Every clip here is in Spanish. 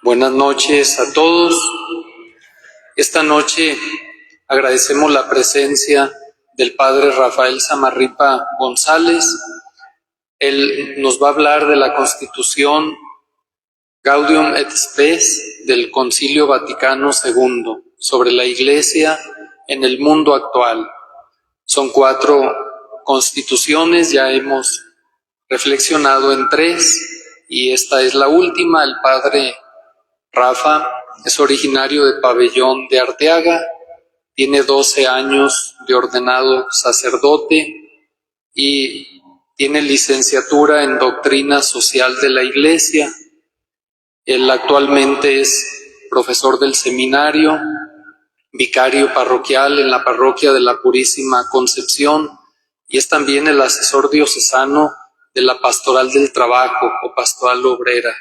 Buenas noches a todos. Esta noche agradecemos la presencia del Padre Rafael Samarripa González. Él nos va a hablar de la Constitución Gaudium et Spes del Concilio Vaticano II sobre la Iglesia en el mundo actual. Son 4 constituciones, ya hemos reflexionado en 3 y esta es la última. El Padre Rafa es originario de Pabellón de Arteaga, tiene 12 años de ordenado sacerdote y tiene licenciatura en Doctrina Social de la Iglesia. Él actualmente es profesor del seminario, vicario parroquial en la parroquia de la Purísima Concepción y es también el asesor diocesano de la Pastoral del Trabajo o Pastoral Obrera.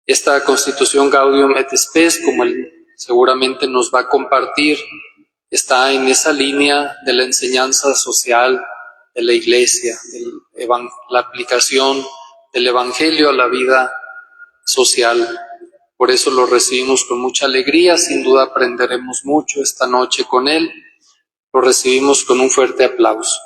Esta Constitución Gaudium et Spes, como él seguramente nos va a compartir, está en esa línea de la enseñanza social de la Iglesia, la aplicación del Evangelio a la vida social. Por eso lo recibimos con mucha alegría, sin duda aprenderemos mucho esta noche con él. Lo recibimos con un fuerte aplauso.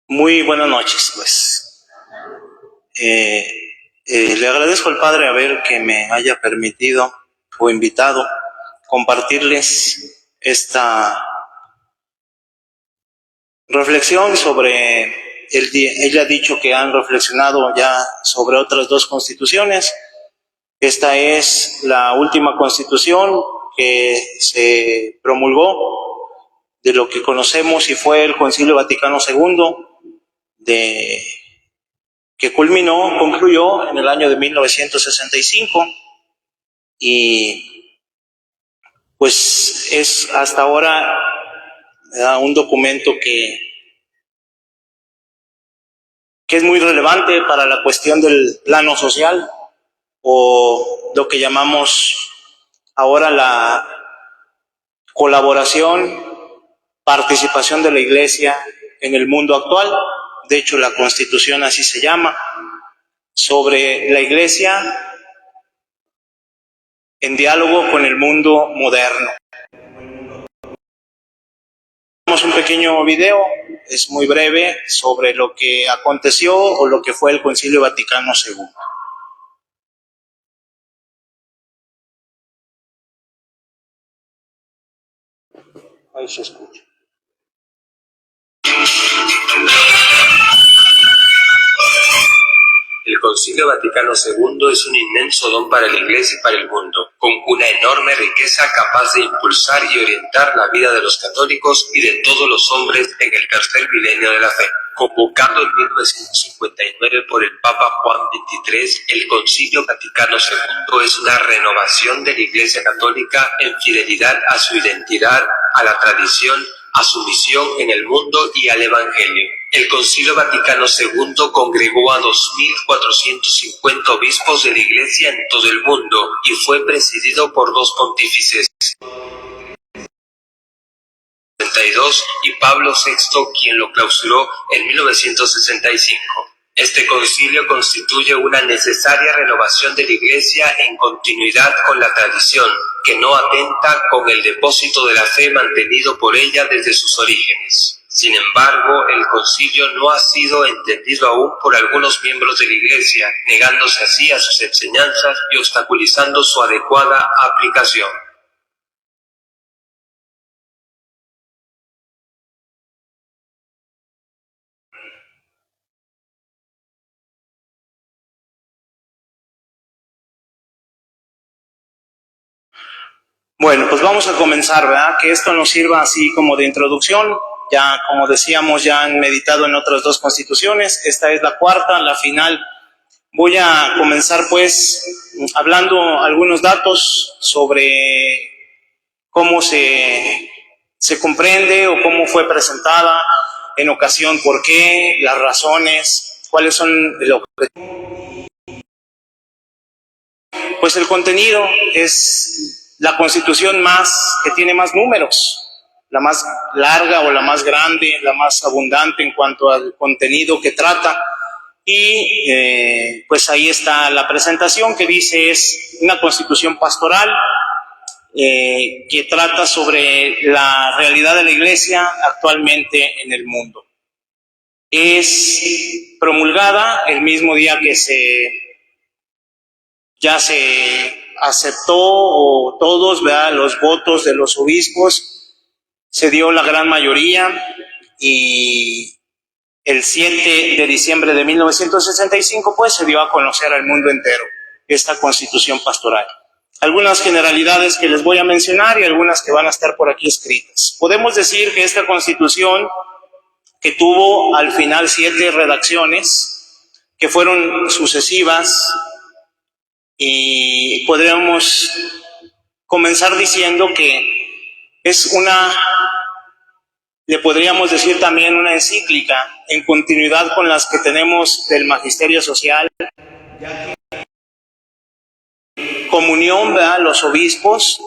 Muy buenas noches, pues. Le agradezco al Padre que me haya permitido o invitado compartirles esta reflexión sobre él ha dicho que han reflexionado ya sobre otras 2 constituciones. Esta es la última constitución que se promulgó de lo que conocemos y fue el Concilio Vaticano II, que concluyó en el año de 1965 y pues es hasta ahora un documento que es muy relevante para la cuestión del plano social o lo que llamamos ahora la colaboración, participación de la Iglesia en el mundo actual. De hecho, la Constitución así se llama, sobre la Iglesia en diálogo con el mundo moderno. Tenemos un pequeño video, es muy breve, sobre lo que aconteció o lo que fue el Concilio Vaticano II. Ahí se escucha. El Concilio Vaticano II es un inmenso don para la Iglesia y para el mundo, con una enorme riqueza capaz de impulsar y orientar la vida de los católicos y de todos los hombres en el tercer milenio de la fe. Convocado en 1959 por el Papa Juan XXIII, el Concilio Vaticano II es una renovación de la Iglesia Católica en fidelidad a su identidad, a la tradición, a su misión en el mundo y al Evangelio. El Concilio Vaticano II congregó a 2.450 obispos de la Iglesia en todo el mundo y fue presidido por 2 pontífices, y Pablo VI, quien lo clausuró en 1965. Este concilio constituye una necesaria renovación de la Iglesia en continuidad con la tradición, que no atenta con el depósito de la fe mantenido por ella desde sus orígenes. Sin embargo, el concilio no ha sido entendido aún por algunos miembros de la Iglesia, negándose así a sus enseñanzas y obstaculizando su adecuada aplicación. Bueno, pues vamos a comenzar, ¿verdad? Que esto nos sirva así como de introducción. Ya, como decíamos, ya han meditado en otras 2 constituciones. Esta es la 4ª, la final. Voy a comenzar pues hablando algunos datos sobre cómo se comprende o cómo fue presentada en ocasión por qué, las razones, cuáles son el objetivo. Pues el contenido es la constitución que tiene más números, la más larga o la más grande, la más abundante en cuanto al contenido que trata. Y pues ahí está la presentación que dice es una constitución pastoral que trata sobre la realidad de la Iglesia actualmente en el mundo. Es promulgada el mismo día que ya se aceptó, o todos, ¿verdad?, los votos de los obispos, se dio la gran mayoría, y el 7 de diciembre de 1965 pues se dio a conocer al mundo entero esta constitución pastoral. Algunas generalidades que les voy a mencionar y algunas que van a estar por aquí escritas. Podemos decir que esta constitución, que tuvo al final 7 redacciones, que fueron sucesivas, y podríamos comenzar diciendo que es le podríamos decir también una encíclica en continuidad con las que tenemos del magisterio social, ya que comunión, ¿verdad?, los obispos,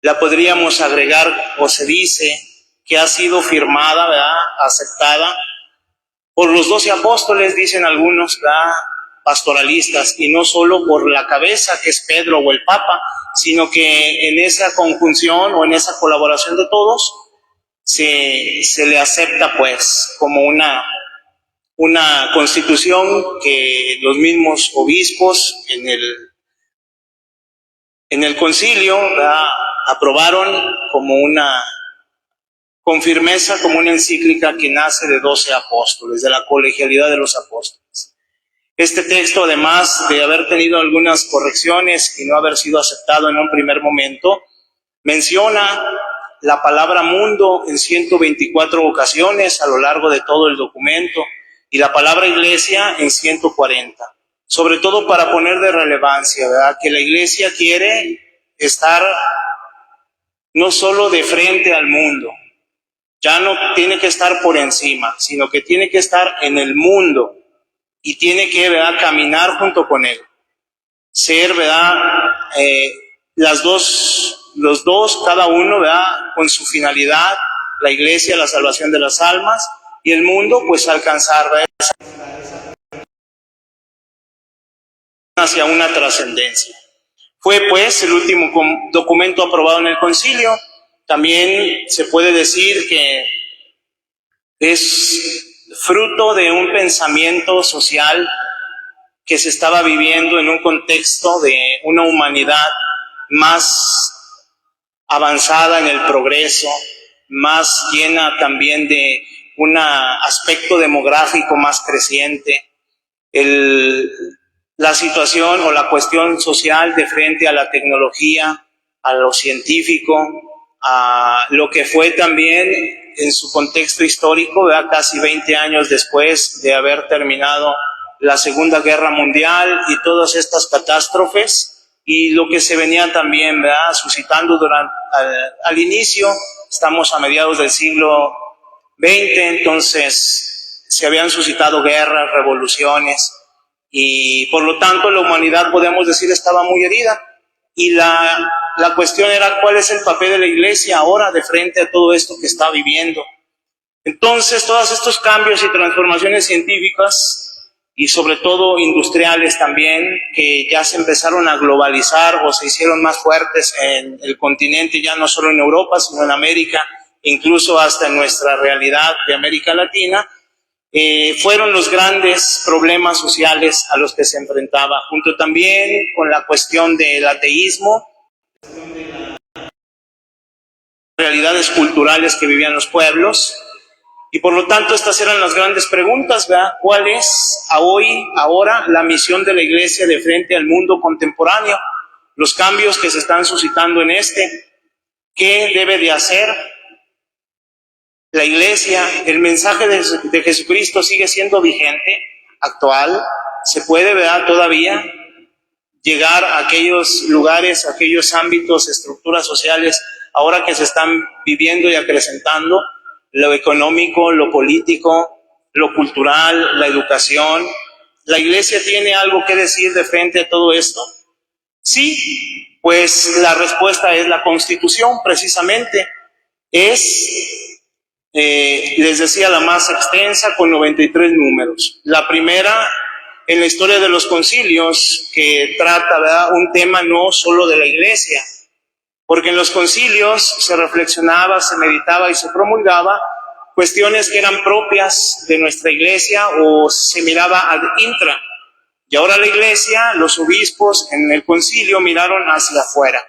la podríamos agregar, o se dice que ha sido firmada, ¿verdad?, aceptada por los 12 apóstoles, dicen algunos, ¿verdad?, pastoralistas, y no solo por la cabeza, que es Pedro o el Papa, sino que en esa conjunción o en esa colaboración de todos se le acepta pues como una constitución que los mismos obispos en el concilio, ¿verdad?, aprobaron con firmeza, como una encíclica que nace de 12 apóstoles, de la colegialidad de los apóstoles. Este texto, además de haber tenido algunas correcciones y no haber sido aceptado en un primer momento, menciona la palabra mundo en 124 ocasiones a lo largo de todo el documento, y la palabra iglesia en 140, sobre todo para poner de relevancia, ¿verdad?, que la Iglesia quiere estar no solo de frente al mundo, ya no tiene que estar por encima, sino que tiene que estar en el mundo, y tiene que, ¿verdad?, caminar junto con él, ser, ¿verdad?, los dos, cada uno, ¿verdad?, con su finalidad, la Iglesia, la salvación de las almas, y el mundo, pues alcanzar, ¿verdad?, hacia una trascendencia. Fue pues el último documento aprobado en el concilio. También se puede decir que es fruto de un pensamiento social que se estaba viviendo en un contexto de una humanidad más avanzada en el progreso, más llena también de un aspecto demográfico más creciente. La situación o la cuestión social de frente a la tecnología, a lo científico, a lo que fue también en su contexto histórico, ¿verdad?, casi 20 años después de haber terminado la Segunda Guerra Mundial y todas estas catástrofes, y lo que se venía también, ¿verdad?, suscitando al inicio. Estamos a mediados del siglo XX, entonces se habían suscitado guerras, revoluciones, y por lo tanto la humanidad, podemos decir, estaba muy herida, y la cuestión era cuál es el papel de la Iglesia ahora de frente a todo esto que está viviendo. Entonces todos estos cambios y transformaciones científicas, y sobre todo industriales también, que ya se empezaron a globalizar o se hicieron más fuertes en el continente, ya no solo en Europa, sino en América, incluso hasta en nuestra realidad de América Latina, fueron los grandes problemas sociales a los que se enfrentaba, junto también con la cuestión del ateísmo, realidades culturales que vivían los pueblos. Y por lo tanto estas eran las grandes preguntas, ¿verdad? ¿Cuál es ahora la misión de la Iglesia de frente al mundo contemporáneo? Los cambios que se están suscitando en ¿qué debe de hacer la Iglesia? El mensaje de Jesucristo sigue siendo vigente, actual. Se puede, ¿verdad?, todavía llegar a aquellos lugares, a aquellos ámbitos, estructuras sociales, ahora que se están viviendo y acrecentando. lo económico, lo político, lo cultural, la educación. ¿La Iglesia tiene algo que decir de frente a todo esto? Sí, pues la respuesta es la Constitución, precisamente. Les decía, la más extensa, con 93 números. La primera en la historia de los concilios, que trata, ¿verdad?, un tema no solo de la Iglesia, porque en los concilios se reflexionaba, se meditaba y se promulgaba cuestiones que eran propias de nuestra Iglesia o se miraba ad intra. Y ahora la Iglesia, los obispos en el concilio miraron hacia afuera.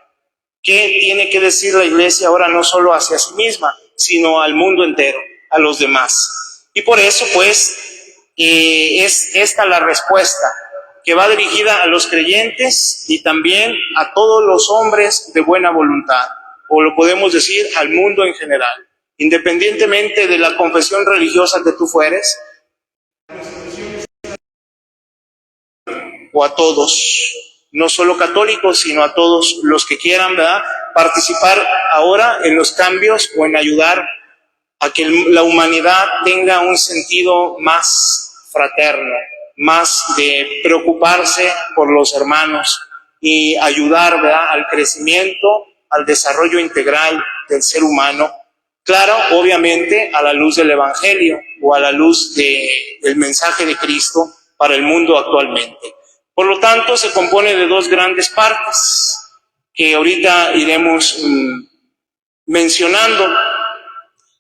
¿Qué tiene que decir la Iglesia ahora no solo hacia sí misma, sino al mundo entero, a los demás? Y por eso, pues, es esta la respuesta, que va dirigida a los creyentes y también a todos los hombres de buena voluntad, o lo podemos decir al mundo en general, independientemente de la confesión religiosa que tú fueres, o a todos, no solo católicos, sino a todos los que quieran, ¿verdad?, participar ahora en los cambios o en ayudar a que la humanidad tenga un sentido más fraterno, más de preocuparse por los hermanos y ayudar, ¿verdad?, al crecimiento, al desarrollo integral del ser humano. Claro, obviamente a la luz del Evangelio o a la luz del mensaje de Cristo para el mundo actualmente. Por lo tanto, se compone de dos grandes partes que ahorita iremos mencionando.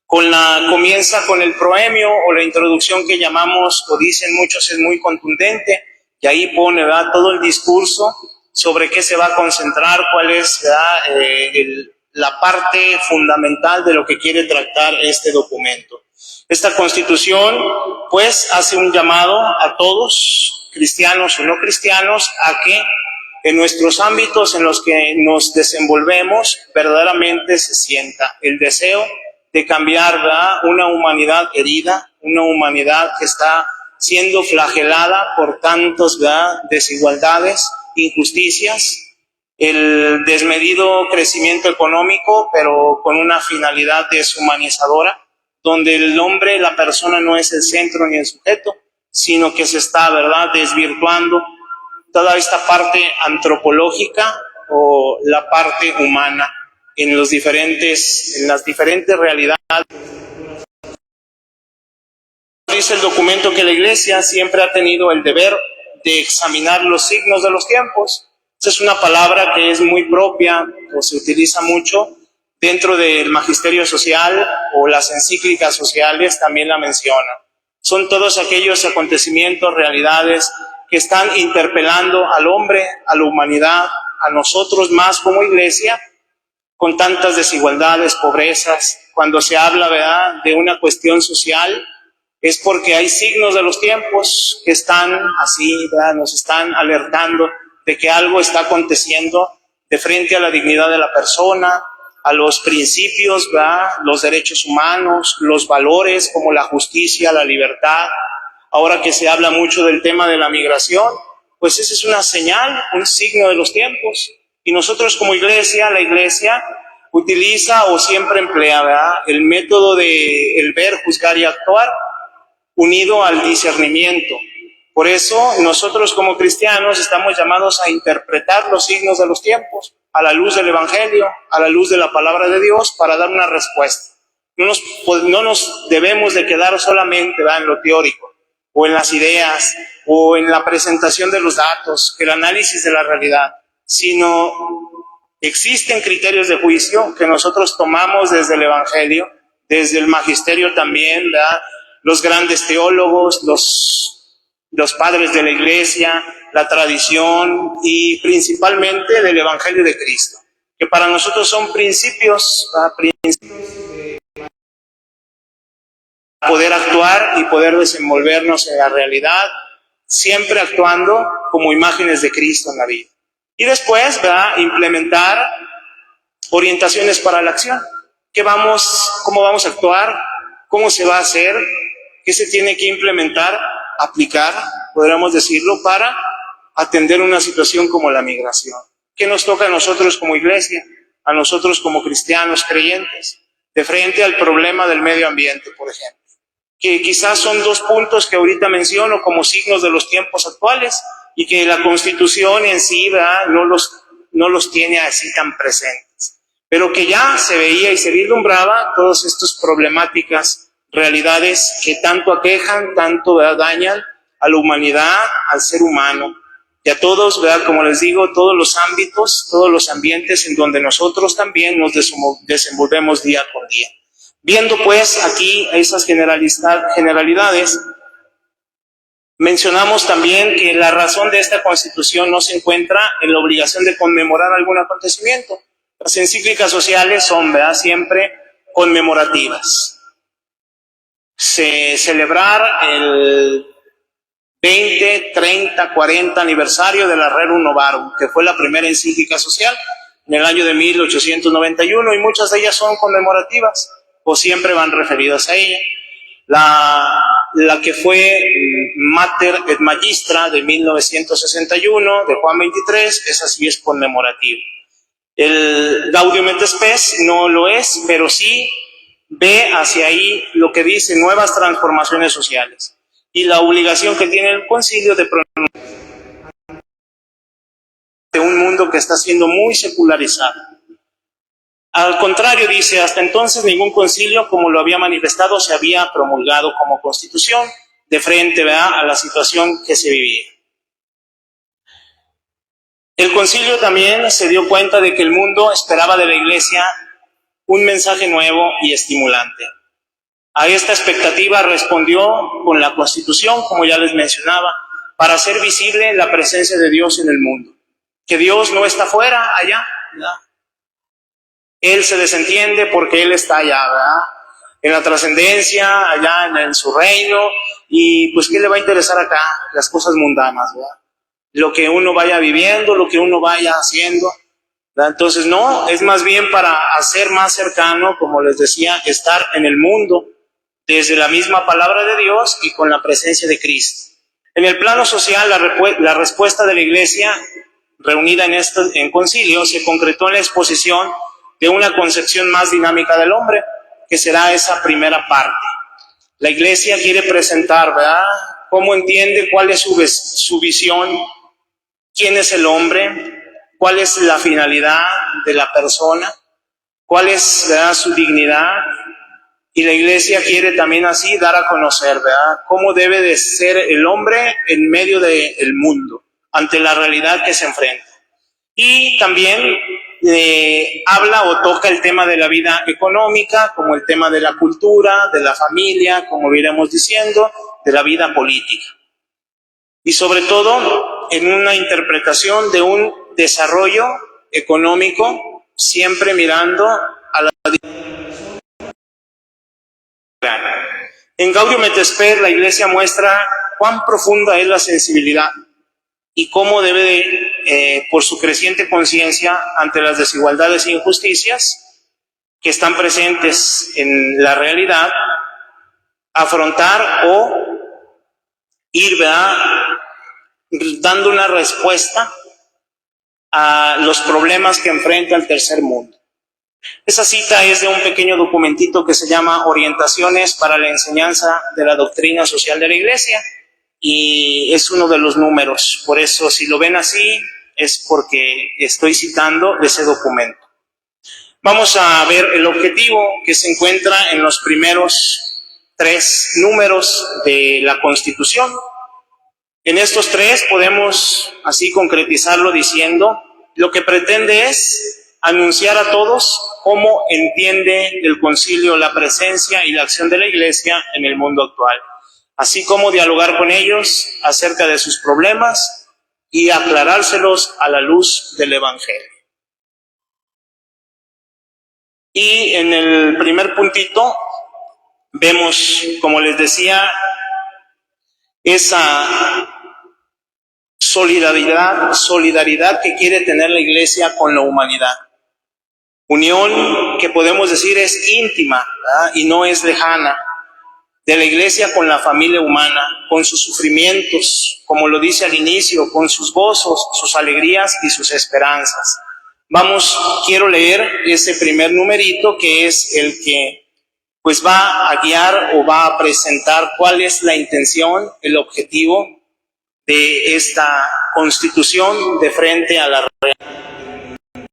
Comienza con el proemio o la introducción que llamamos, o dicen muchos, es muy contundente, y ahí pone, ¿verdad?, todo el discurso sobre qué se va a concentrar, cuál es, ¿verdad?, la parte fundamental de lo que quiere tratar este documento. Esta Constitución, pues, hace un llamado a todos, cristianos o no cristianos, a que en nuestros ámbitos en los que nos desenvolvemos verdaderamente se sienta el deseo de cambiar, ¿verdad?, una humanidad herida, una humanidad que está siendo flagelada por tantas, ¿verdad?, desigualdades, injusticias, el desmedido crecimiento económico, pero con una finalidad deshumanizadora, donde el hombre, la persona, no es el centro ni el sujeto, sino que se está, ¿verdad?, desvirtuando toda esta parte antropológica o la parte humana en las diferentes realidades. Dice el documento que la Iglesia siempre ha tenido el deber de examinar los signos de los tiempos. Esa es una palabra que es muy propia o se utiliza mucho dentro del magisterio social, o las encíclicas sociales también la mencionan. Son todos aquellos acontecimientos, realidades que están interpelando al hombre, a la humanidad, a nosotros más como Iglesia, con tantas desigualdades, pobrezas. Cuando se habla, ¿verdad?, de una cuestión social, es porque hay signos de los tiempos que están así, ¿verdad?, nos están alertando de que algo está aconteciendo de frente a la dignidad de la persona, a los principios, ¿verdad?, los derechos humanos, los valores como la justicia, la libertad. Ahora que se habla mucho del tema de la migración, pues esa es una señal, un signo de los tiempos. Y nosotros como Iglesia, la Iglesia utiliza o siempre emplea, ¿verdad?, el método de el ver, juzgar y actuar, unido al discernimiento. Por eso nosotros como cristianos estamos llamados a interpretar los signos de los tiempos a la luz del Evangelio, a la luz de la palabra de Dios, para dar una respuesta. No nos debemos de quedar solamente, ¿verdad?, en lo teórico, o en las ideas, o en la presentación de los datos, el análisis de la realidad, sino existen criterios de juicio que nosotros tomamos desde el Evangelio, desde el magisterio también, ¿verdad?, los grandes teólogos, los padres de la Iglesia, la tradición y principalmente del Evangelio de Cristo, que para nosotros son principios de poder actuar y poder desenvolvernos en la realidad, siempre actuando como imágenes de Cristo en la vida. Y después, ¿verdad?, implementar orientaciones para la acción. ¿Cómo vamos a actuar? ¿Cómo se va a hacer? ¿Qué se tiene que implementar, aplicar, podríamos decirlo, para atender una situación como la migración? ¿Qué nos toca a nosotros como Iglesia, a nosotros como cristianos creyentes? de frente al problema del medio ambiente, por ejemplo, que quizás son dos puntos que ahorita menciono como signos de los tiempos actuales y que la Constitución en sí, ¿verdad?, no los tiene así tan presentes, pero que ya se veía y se vislumbraba todas estas problemáticas, realidades que tanto aquejan, tanto, ¿verdad?, dañan a la humanidad, al ser humano, y a todos, ¿verdad?, como les digo, todos los ámbitos, todos los ambientes en donde nosotros también nos desenvolvemos día con día. Viendo pues aquí esas generalidades, mencionamos también que la razón de esta Constitución no se encuentra en la obligación de conmemorar algún acontecimiento. Las encíclicas sociales son, ¿verdad?, siempre conmemorativas. Celebrar el 20, 30, 40 aniversario de la Rerum Novarum, que fue la primera encíclica social en el año de 1891, y muchas de ellas son conmemorativas o siempre van referidas a ella. La que fue Mater et Magistra de 1961 de Juan 23, esa sí es conmemorativa. El Gaudium et Spes no lo es, pero sí ve hacia ahí lo que dice nuevas transformaciones sociales y la obligación que tiene el concilio de pronunciar de un mundo que está siendo muy secularizado. Al contrario, dice, hasta entonces ningún concilio, como lo había manifestado, se había promulgado como constitución de frente, ¿verdad?, a la situación que se vivía. El concilio también se dio cuenta de que el mundo esperaba de la Iglesia un mensaje nuevo y estimulante. A esta expectativa respondió con la Constitución, como ya les mencionaba, para hacer visible la presencia de Dios en el mundo. Que Dios no está fuera, allá, ¿verdad? Él se desentiende porque Él está allá, ¿verdad?, en la trascendencia, allá en su reino, y pues ¿qué le va a interesar acá? Las cosas mundanas, ¿verdad?, lo que uno vaya viviendo, lo que uno vaya haciendo, ¿verdad? Entonces no, es más bien para hacer más cercano, como les decía, estar en el mundo, desde la misma palabra de Dios y con la presencia de Cristo. En el plano social, la respuesta de la Iglesia reunida en concilio se concretó en la exposición de una concepción más dinámica del hombre, que será esa primera parte. La Iglesia quiere presentar, ¿verdad?, cómo entiende, cuál es su visión, quién es el hombre, cuál es la finalidad de la persona, cuál es, ¿verdad?, su dignidad. Y la Iglesia quiere también así dar a conocer, ¿verdad?, cómo debe de ser el hombre en medio del mundo, ante la realidad que se enfrenta. Y también habla o toca el tema de la vida económica, como el tema de la cultura, de la familia, como iremos diciendo, de la vida política. Y sobre todo, en una interpretación de un desarrollo económico, siempre mirando a la... En Gaudium et Spes la Iglesia muestra cuán profunda es la sensibilidad y cómo debe, por su creciente conciencia ante las desigualdades e injusticias que están presentes en la realidad, afrontar o ir, ¿verdad?, dando una respuesta a los problemas que enfrenta el tercer mundo. Esa cita es de un pequeño documentito que se llama Orientaciones para la enseñanza de la doctrina social de la Iglesia, y es uno de los números. Por eso, si lo ven así, es porque estoy citando ese documento. Vamos a ver el objetivo que se encuentra en los primeros 3 números de la Constitución. En estos 3 podemos así concretizarlo diciendo, lo que pretende es anunciar a todos cómo entiende el concilio la presencia y la acción de la Iglesia en el mundo actual, así como dialogar con ellos acerca de sus problemas y aclarárselos a la luz del Evangelio. Y en el primer puntito vemos, como les decía, esa solidaridad que quiere tener la Iglesia con la humanidad. Unión que podemos decir es íntima, ¿verdad?, y no es lejana, de la Iglesia con la familia humana, con sus sufrimientos, como lo dice al inicio, con sus gozos, sus alegrías y sus esperanzas. Quiero leer ese primer numerito que es el que pues va a guiar o va a presentar cuál es la intención, el objetivo de esta Constitución de frente a la realidad.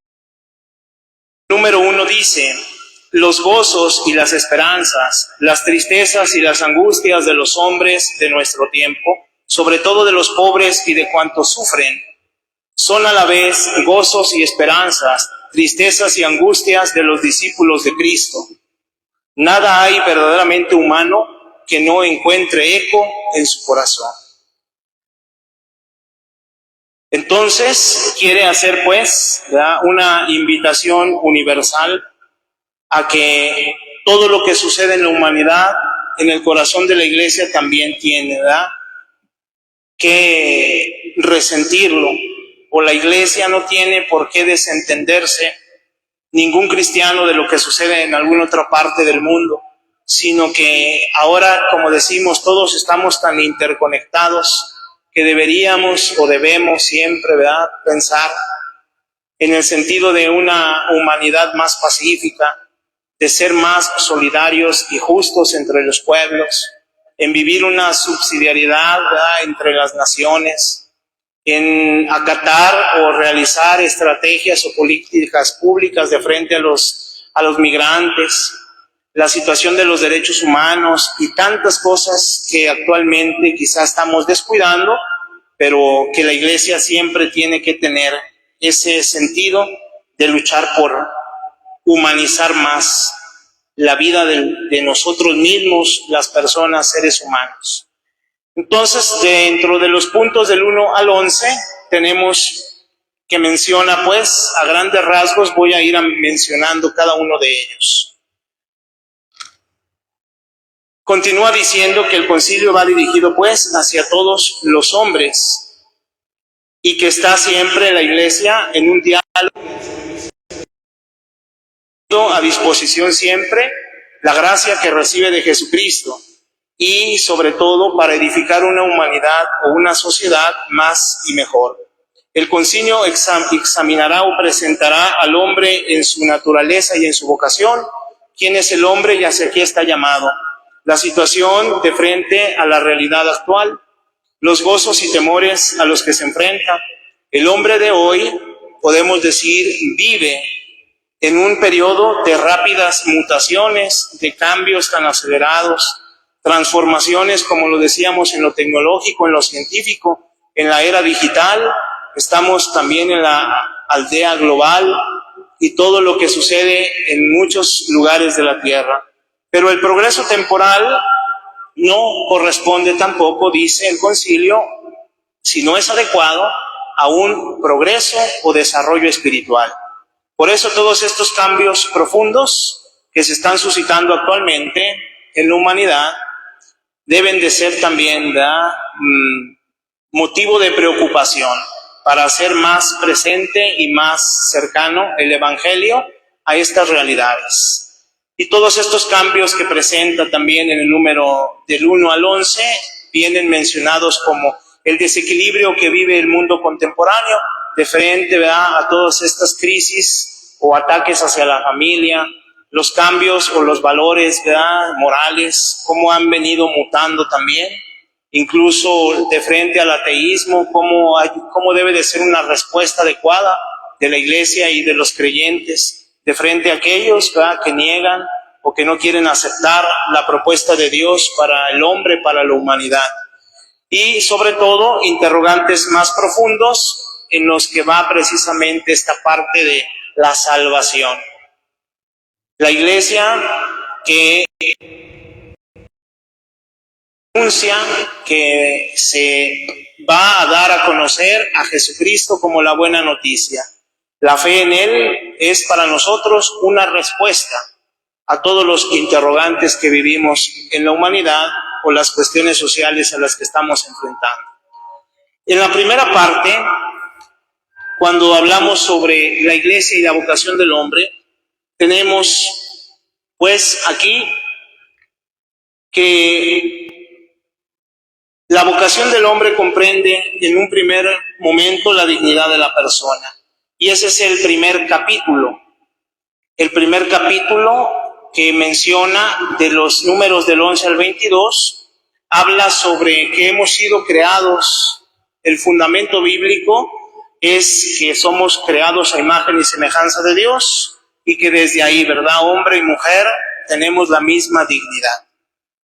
Número 1 dice: los gozos y las esperanzas, las tristezas y las angustias de los hombres de nuestro tiempo, sobre todo de los pobres y de cuantos sufren, son a la vez gozos y esperanzas, tristezas y angustias de los discípulos de Cristo. Nada hay verdaderamente humano que no encuentre eco en su corazón. Entonces, quiere hacer pues una invitación universal a que todo lo que sucede en la humanidad, en el corazón de la Iglesia también tiene, que resentirlo, o la Iglesia no tiene por qué desentenderse, ningún cristiano, de lo que sucede en alguna otra parte del mundo, sino que ahora, como decimos, todos estamos tan interconectados que deberíamos o debemos siempre, pensar en el sentido de una humanidad más pacífica, de ser más solidarios y justos entre los pueblos, en vivir una subsidiariedad entre las naciones, en acatar o realizar estrategias o políticas públicas de frente a los migrantes, la situación de los derechos humanos y tantas cosas que actualmente quizás estamos descuidando, pero que la Iglesia siempre tiene que tener ese sentido de luchar por humanizar más la vida de nosotros mismos, las personas, seres humanos. Entonces, dentro de los puntos del 1 al 11, tenemos que menciona, pues, a grandes rasgos, voy a ir mencionando cada uno de ellos. Continúa diciendo que el concilio va dirigido, pues, hacia todos los hombres y que está siempre la Iglesia en un diálogo, a disposición siempre la gracia que recibe de Jesucristo y sobre todo para edificar una humanidad o una sociedad más y mejor. El concilio examinará o presentará al hombre en su naturaleza y en su vocación, quién es el hombre y hacia qué está llamado, la situación de frente a la realidad actual, los gozos y temores a los que se enfrenta. El hombre de hoy, podemos decir, vive en un periodo de rápidas mutaciones, de cambios tan acelerados, transformaciones, como lo decíamos, en lo tecnológico, en lo científico, en la era digital, estamos también en la aldea global y todo lo que sucede en muchos lugares de la Tierra. Pero el progreso temporal no corresponde tampoco, dice el concilio, si no es adecuado, a un progreso o desarrollo espiritual. Por eso todos estos cambios profundos que se están suscitando actualmente en la humanidad deben de ser también motivo de preocupación para hacer más presente y más cercano el Evangelio a estas realidades. Y todos estos cambios que presenta también en el número del 1 al 11 vienen mencionados como el desequilibrio que vive el mundo contemporáneo de frente a todas estas crisis o ataques hacia la familia, los cambios o los valores morales, cómo han venido mutando también, incluso de frente al ateísmo, cómo debe de ser una respuesta adecuada de la Iglesia y de los creyentes de frente a aquellos que niegan o que no quieren aceptar la propuesta de Dios para el hombre, para la humanidad. Y sobre todo, interrogantes más profundos en los que va precisamente esta parte de la salvación. La Iglesia que anuncia que se va a dar a conocer a Jesucristo como la buena noticia. La fe en Él es para nosotros una respuesta a todos los interrogantes que vivimos en la humanidad o las cuestiones sociales a las que estamos enfrentando. En la primera parte, cuando hablamos sobre la Iglesia y la vocación del hombre, tenemos pues aquí que la vocación del hombre comprende en un primer momento la dignidad de la persona Y ese es el primer capítulo. El primer capítulo que menciona de los números del 11 al 22, habla sobre que hemos sido creados. El fundamento bíblico es que somos creados a imagen y semejanza de Dios y que desde ahí, ¿verdad? Hombre y mujer tenemos la misma dignidad.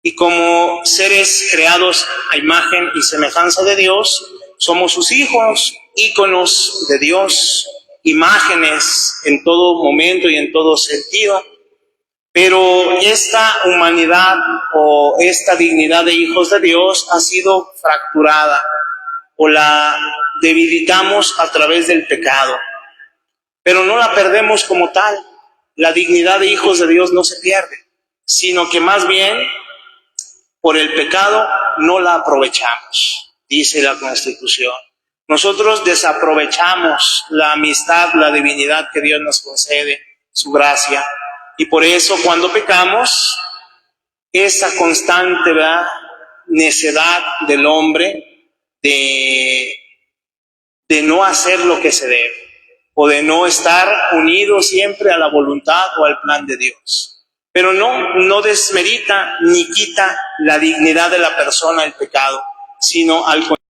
Y como seres creados a imagen y semejanza de Dios, somos sus hijos, íconos de Dios, imágenes en todo momento y en todo sentido. Pero esta humanidad o esta dignidad de hijos de Dios ha sido fracturada o la debilitamos a través del pecado. Pero no la perdemos como tal. La dignidad de hijos de Dios no se pierde, sino que más bien por el pecado no la aprovechamos, dice la Constitución. Nosotros desaprovechamos la amistad, la divinidad que Dios nos concede, su gracia. Y por eso cuando pecamos, esa constante, ¿verdad?, necedad del hombre de no hacer lo que se debe, o de no estar unido siempre a la voluntad o al plan de Dios. Pero no desmerita ni quita la dignidad de la persona el pecado, sino al contrario.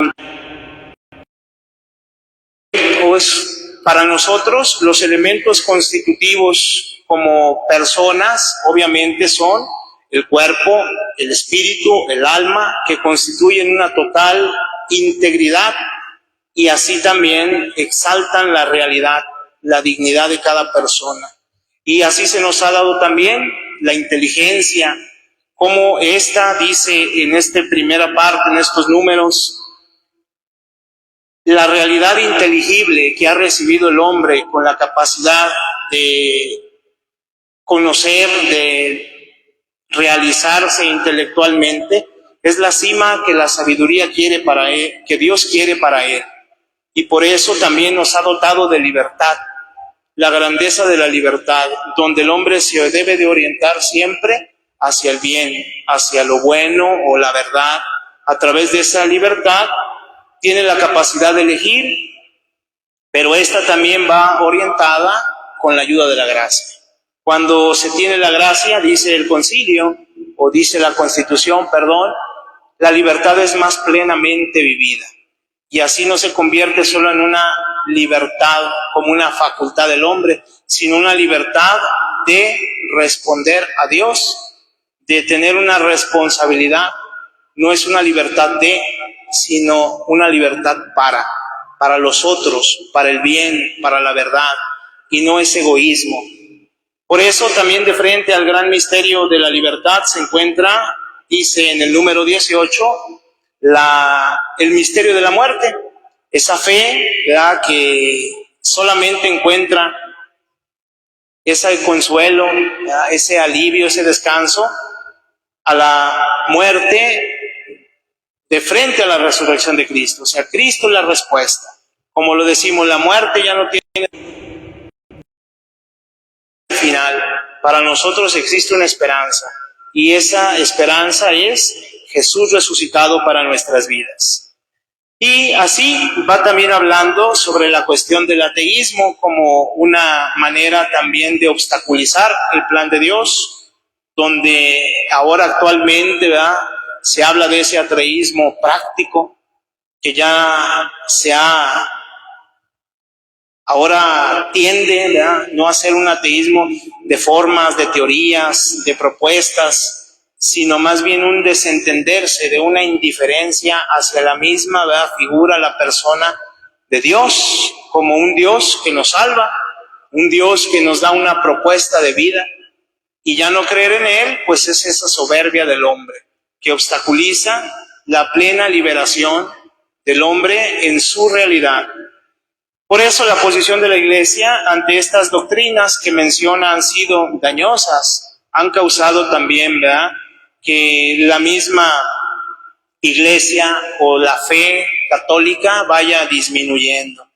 Pues para nosotros los elementos constitutivos como personas obviamente son el cuerpo, el espíritu, el alma, que constituyen una total integridad y así también exaltan la realidad, la dignidad de cada persona. Y así se nos ha dado también la inteligencia, como esta dice en esta primera parte, en estos números, la realidad inteligible que ha recibido el hombre con la capacidad de conocer, de realizarse intelectualmente, es la cima que la sabiduría quiere para él, que Dios quiere para él. Y por eso también nos ha dotado de libertad, la grandeza de la libertad, donde el hombre se debe de orientar siempre hacia el bien, hacia lo bueno o la verdad. A través de esa libertad tiene la capacidad de elegir, pero esta también va orientada con la ayuda de la gracia. Cuando se tiene la gracia, dice el concilio, o dice la Constitución, la libertad es más plenamente vivida. Y así no se convierte solo en una libertad como una facultad del hombre, sino una libertad de responder a Dios, de tener una responsabilidad. No es una libertad de, sino una libertad para los otros, para el bien, para la verdad, y no es egoísmo. Por eso también de frente al gran misterio de la libertad se encuentra, dice en el número 18, el misterio de la muerte, esa fe, ¿verdad?, que solamente encuentra ese consuelo, ¿verdad?, ese alivio, ese descanso a la muerte de frente a la resurrección de Cristo. O sea, Cristo es la respuesta. Como lo decimos, la muerte ya no tiene final. Para nosotros existe una esperanza, y esa esperanza es Jesús resucitado para nuestras vidas. Y así va también hablando sobre la cuestión del ateísmo como una manera también de obstaculizar el plan de Dios, donde ahora actualmente, ¿verdad?, se habla de ese ateísmo práctico que ya ahora tiende, ¿verdad?, no a ser un ateísmo de formas, de teorías, de propuestas, sino más bien un desentenderse, de una indiferencia hacia la misma, ¿verdad?, figura, la persona de Dios, como un Dios que nos salva, un Dios que nos da una propuesta de vida, y ya no creer en Él, pues es esa soberbia del hombre, que obstaculiza la plena liberación del hombre en su realidad. Por eso la posición de la Iglesia ante estas doctrinas que menciona han sido dañosas, han causado también, ¿verdad?, que la misma Iglesia o la fe católica vaya disminuyendo.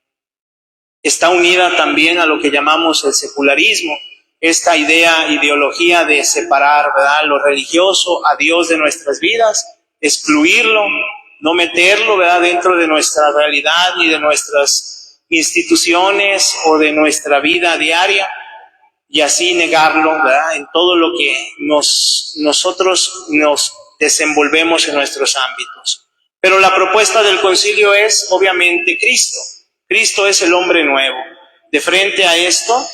Está unida también a lo que llamamos el secularismo, esta ideología de separar, ¿verdad?, lo religioso a Dios de nuestras vidas, excluirlo, no meterlo, ¿verdad?, dentro de nuestra realidad y de nuestras instituciones o de nuestra vida diaria, y así negarlo, ¿verdad?, en todo lo que nosotros nos desenvolvemos en nuestros ámbitos. Pero la propuesta del concilio es obviamente Cristo. Cristo es el hombre nuevo. De frente a esto,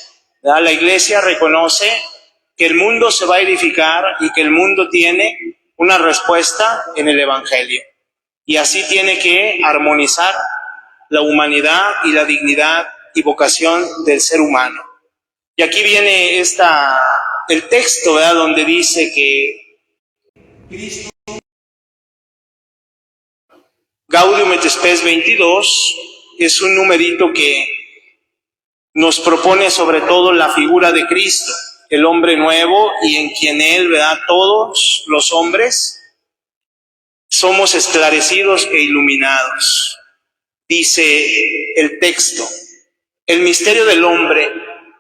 ¿verdad?, la Iglesia reconoce que el mundo se va a edificar y que el mundo tiene una respuesta en el Evangelio. Y así tiene que armonizar la humanidad y la dignidad y vocación del ser humano. Y aquí viene el texto, ¿verdad?, donde dice que Cristo, Gaudium et Spes 22, es un numerito que nos propone sobre todo la figura de Cristo, el hombre nuevo, y en quien Él, ¿verdad?, todos los hombres somos esclarecidos e iluminados. Dice el texto: el misterio del hombre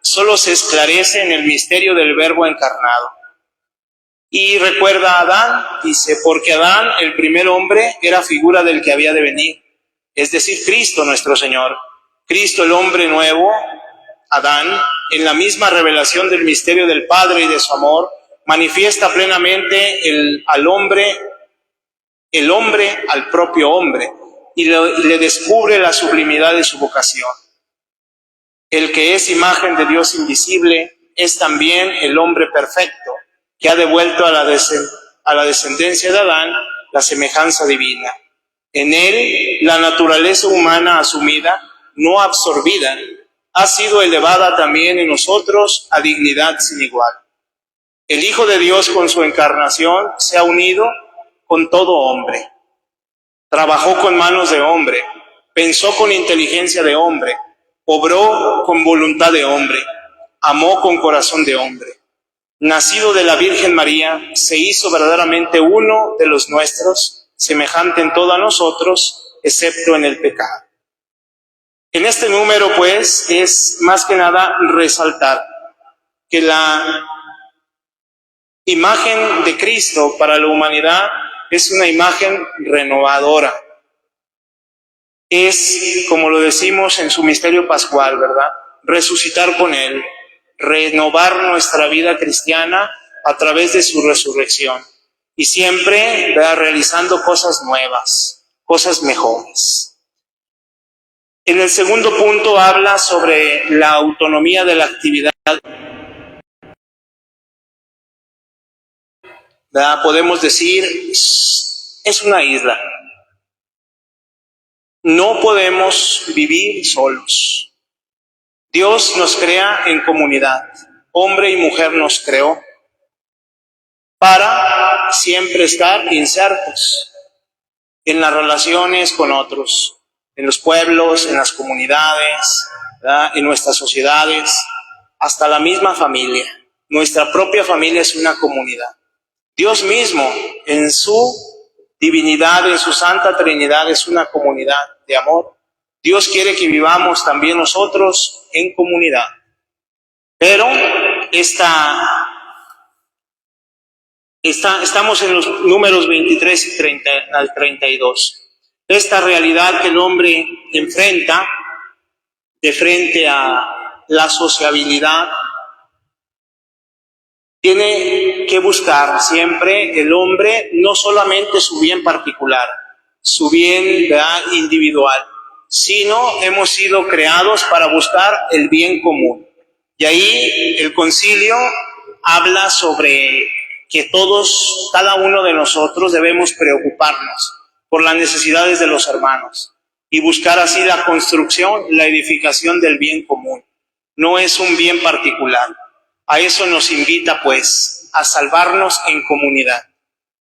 solo se esclarece en el misterio del Verbo encarnado. Y recuerda a Adán, dice, porque Adán, el primer hombre, era figura del que había de venir, es decir, Cristo nuestro Señor. Cristo, el hombre nuevo, Adán, en la misma revelación del misterio del Padre y de su amor, manifiesta plenamente el hombre al propio hombre, y le descubre la sublimidad de su vocación. El que es imagen de Dios invisible es también el hombre perfecto, que ha devuelto a la descendencia de Adán la semejanza divina. En él, la naturaleza humana asumida, no absorbida, ha sido elevada también en nosotros a dignidad sin igual. El Hijo de Dios con su encarnación se ha unido con todo hombre. Trabajó con manos de hombre, pensó con inteligencia de hombre, obró con voluntad de hombre, amó con corazón de hombre. Nacido de la Virgen María, se hizo verdaderamente uno de los nuestros, semejante en todo a nosotros, excepto en el pecado. En este número, pues, es más que nada resaltar que la imagen de Cristo para la humanidad es una imagen renovadora. Es, como lo decimos en su misterio pascual, ¿verdad?, resucitar con Él, renovar nuestra vida cristiana a través de su resurrección, y siempre, ¿verdad?, realizando cosas nuevas, cosas mejores. En el segundo punto habla sobre la autonomía de la actividad. ¿Verdad? Podemos decir, es una isla. No podemos vivir solos. Dios nos crea en comunidad. Hombre y mujer nos creó para siempre estar insertos en las relaciones con otros, en los pueblos, en las comunidades, ¿verdad?, en nuestras sociedades, hasta la misma familia. Nuestra propia familia es una comunidad. Dios mismo, en su divinidad, en su Santa Trinidad, es una comunidad de amor. Dios quiere que vivamos también nosotros en comunidad. Pero estamos en los números 23 y 30 al 32. Esta realidad que el hombre enfrenta de frente a la sociabilidad, tiene que buscar siempre el hombre no solamente su bien particular, su bien, ¿verdad?, individual, sino hemos sido creados para buscar el bien común. Y ahí el concilio habla sobre que todos, cada uno de nosotros debemos preocuparnos por las necesidades de los hermanos y buscar así la construcción, la edificación del bien común. No es un bien particular. A eso nos invita, pues, a salvarnos en comunidad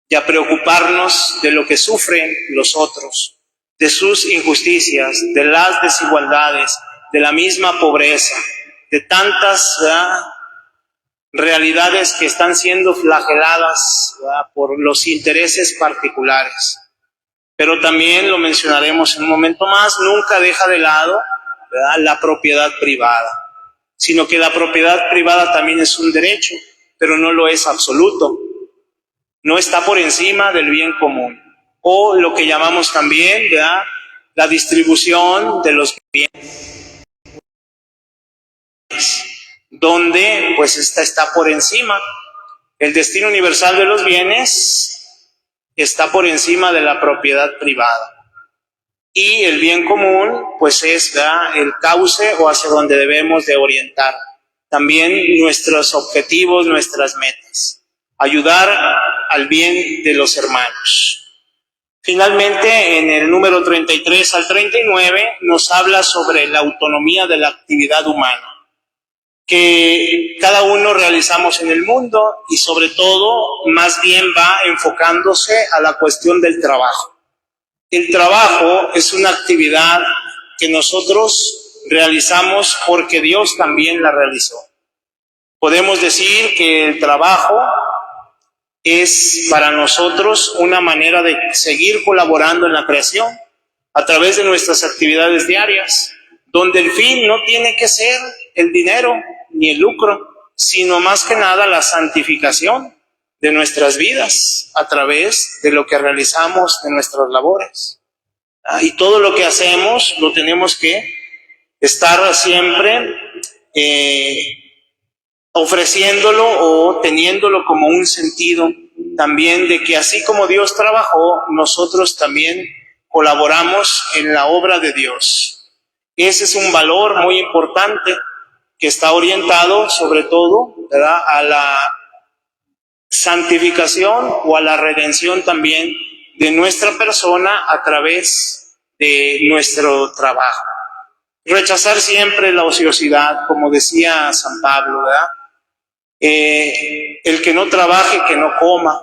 y a preocuparnos de lo que sufren los otros, de sus injusticias, de las desigualdades, de la misma pobreza, de tantas, ¿verdad?, realidades que están siendo flageladas, ¿verdad?, por los intereses particulares. Pero también, lo mencionaremos en un momento más, nunca deja de lado, ¿verdad?, la propiedad privada, sino que la propiedad privada también es un derecho, pero no lo es absoluto. No está por encima del bien común. O lo que llamamos también, ¿verdad?, la distribución de los bienes. donde pues esta está por encima. El destino universal de los bienes está por encima de la propiedad privada. Y el bien común pues es, ¿verdad?, el cauce o hacia donde debemos de orientar también nuestros objetivos, nuestras metas. Ayudar al bien de los hermanos. Finalmente, en el número 33 al 39 nos habla sobre la autonomía de la actividad humana que cada uno realizamos en el mundo, y sobre todo más bien va enfocándose a la cuestión del trabajo. El trabajo es una actividad que nosotros realizamos porque Dios también la realizó. Podemos decir que el trabajo es para nosotros una manera de seguir colaborando en la creación a través de nuestras actividades diarias, donde el fin no tiene que ser el dinero ni el lucro, sino más que nada la santificación de nuestras vidas a través de lo que realizamos de nuestras labores. Y todo lo que hacemos lo tenemos que estar siempre ofreciéndolo o teniéndolo como un sentido también de que así como Dios trabajó, nosotros también colaboramos en la obra de Dios. Ese es un valor muy importante que está orientado sobre todo, ¿verdad?, a la santificación o a la redención también de nuestra persona a través de nuestro trabajo. Rechazar siempre la ociosidad, como decía San Pablo, ¿verdad? El que no trabaje, que no coma.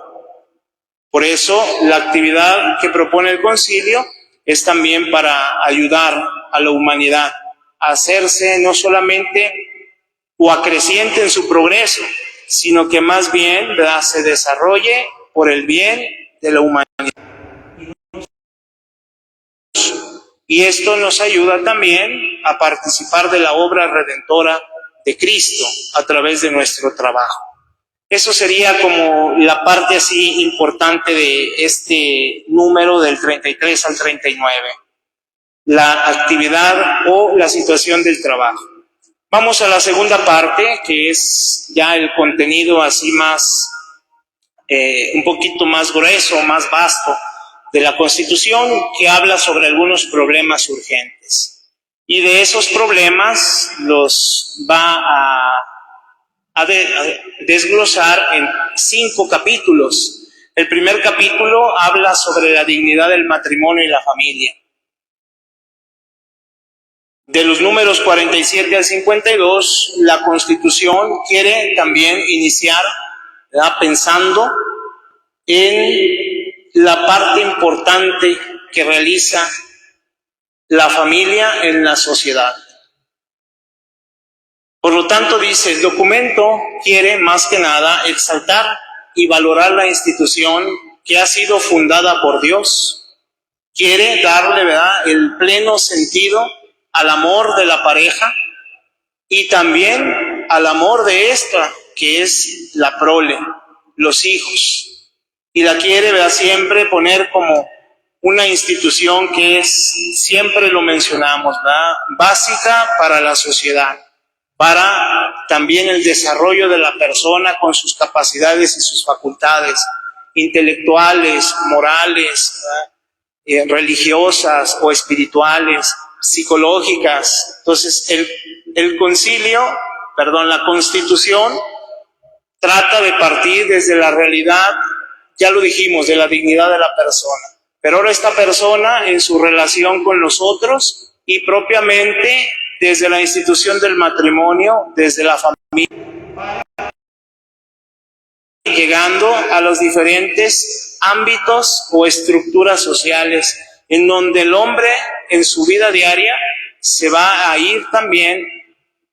Por eso la actividad que propone el concilio es también para ayudar a la humanidad a hacerse no solamente o acreciente en su progreso, sino que más bien, ¿verdad?, se desarrolle por el bien de la humanidad. Y esto nos ayuda también a participar de la obra redentora de Cristo a través de nuestro trabajo. Eso sería como la parte así importante de este número del 33 al 39, la actividad o la situación del trabajo. Vamos a la segunda parte, que es ya el contenido así más, un poquito más grueso, más vasto de la Constitución, que habla sobre algunos problemas urgentes. Y de esos problemas los va a desglosar en 5 capítulos. El primer capítulo habla sobre la dignidad del matrimonio y la familia. De los números 47 al 52, la Constitución quiere también iniciar, ¿verdad?, pensando en la parte importante que realiza la familia en la sociedad. Por lo tanto, dice, el documento quiere más que nada exaltar y valorar la institución que ha sido fundada por Dios. Quiere darle, ¿verdad?, el pleno sentido al amor de la pareja y también al amor de esta, que es la prole, los hijos. Y la quiere, ¿verdad?, siempre poner como una institución que es, siempre lo mencionamos, ¿verdad?, básica para la sociedad, para también el desarrollo de la persona con sus capacidades y sus facultades intelectuales, morales, religiosas o espirituales, psicológicas. Entonces, la Constitución trata de partir desde la realidad, ya lo dijimos, de la dignidad de la persona. Pero ahora esta persona en su relación con los otros y propiamente desde la institución del matrimonio, desde la familia, llegando a los diferentes ámbitos o estructuras sociales en donde el hombre en su vida diaria se va a ir también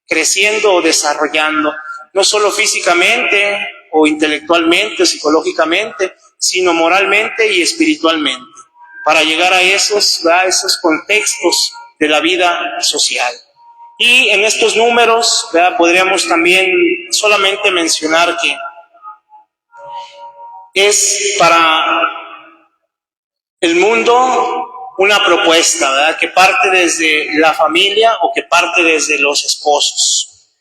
creciendo o desarrollando, no solo físicamente o intelectualmente o psicológicamente, sino moralmente y espiritualmente, para llegar a esos contextos de la vida social. Y en estos números, ¿verdad?, podríamos también solamente mencionar que es para el mundo una propuesta, ¿verdad?, que parte desde la familia o que parte desde los esposos.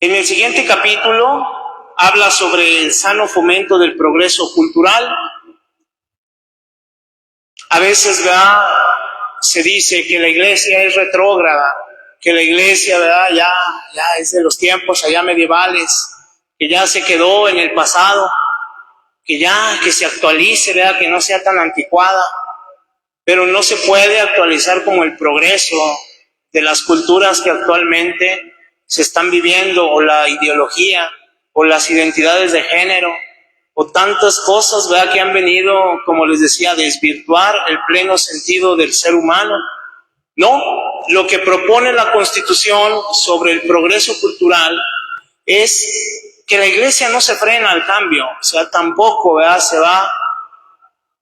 En el siguiente capítulo habla sobre el sano fomento del progreso cultural. A veces, ¿verdad?, se dice que la iglesia es retrógrada, que la iglesia, ¿verdad?, ya es de los tiempos allá medievales, que ya se quedó en el pasado, que se actualice, ¿verdad?, que no sea tan anticuada. Pero no se puede actualizar como el progreso de las culturas que actualmente se están viviendo, o la ideología, o las identidades de género, o tantas cosas, ¿verdad?, que han venido, como les decía, a desvirtuar el pleno sentido del ser humano. No, lo que propone la Constitución sobre el progreso cultural es que la iglesia no se frena al cambio, o sea, tampoco, ¿verdad?, se va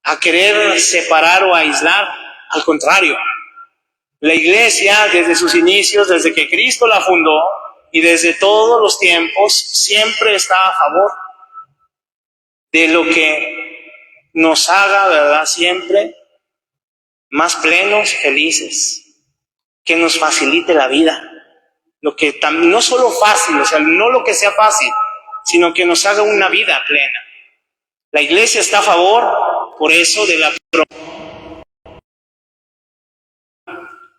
a querer separar o aislar. Al contrario, la iglesia desde sus inicios, desde que Cristo la fundó y desde todos los tiempos, siempre está a favor de lo que nos haga, ¿verdad?, siempre más plenos, felices, que nos facilite la vida. Lo que no solo fácil, o sea, no lo que sea fácil, sino que nos haga una vida plena. La iglesia está a favor, por eso, de la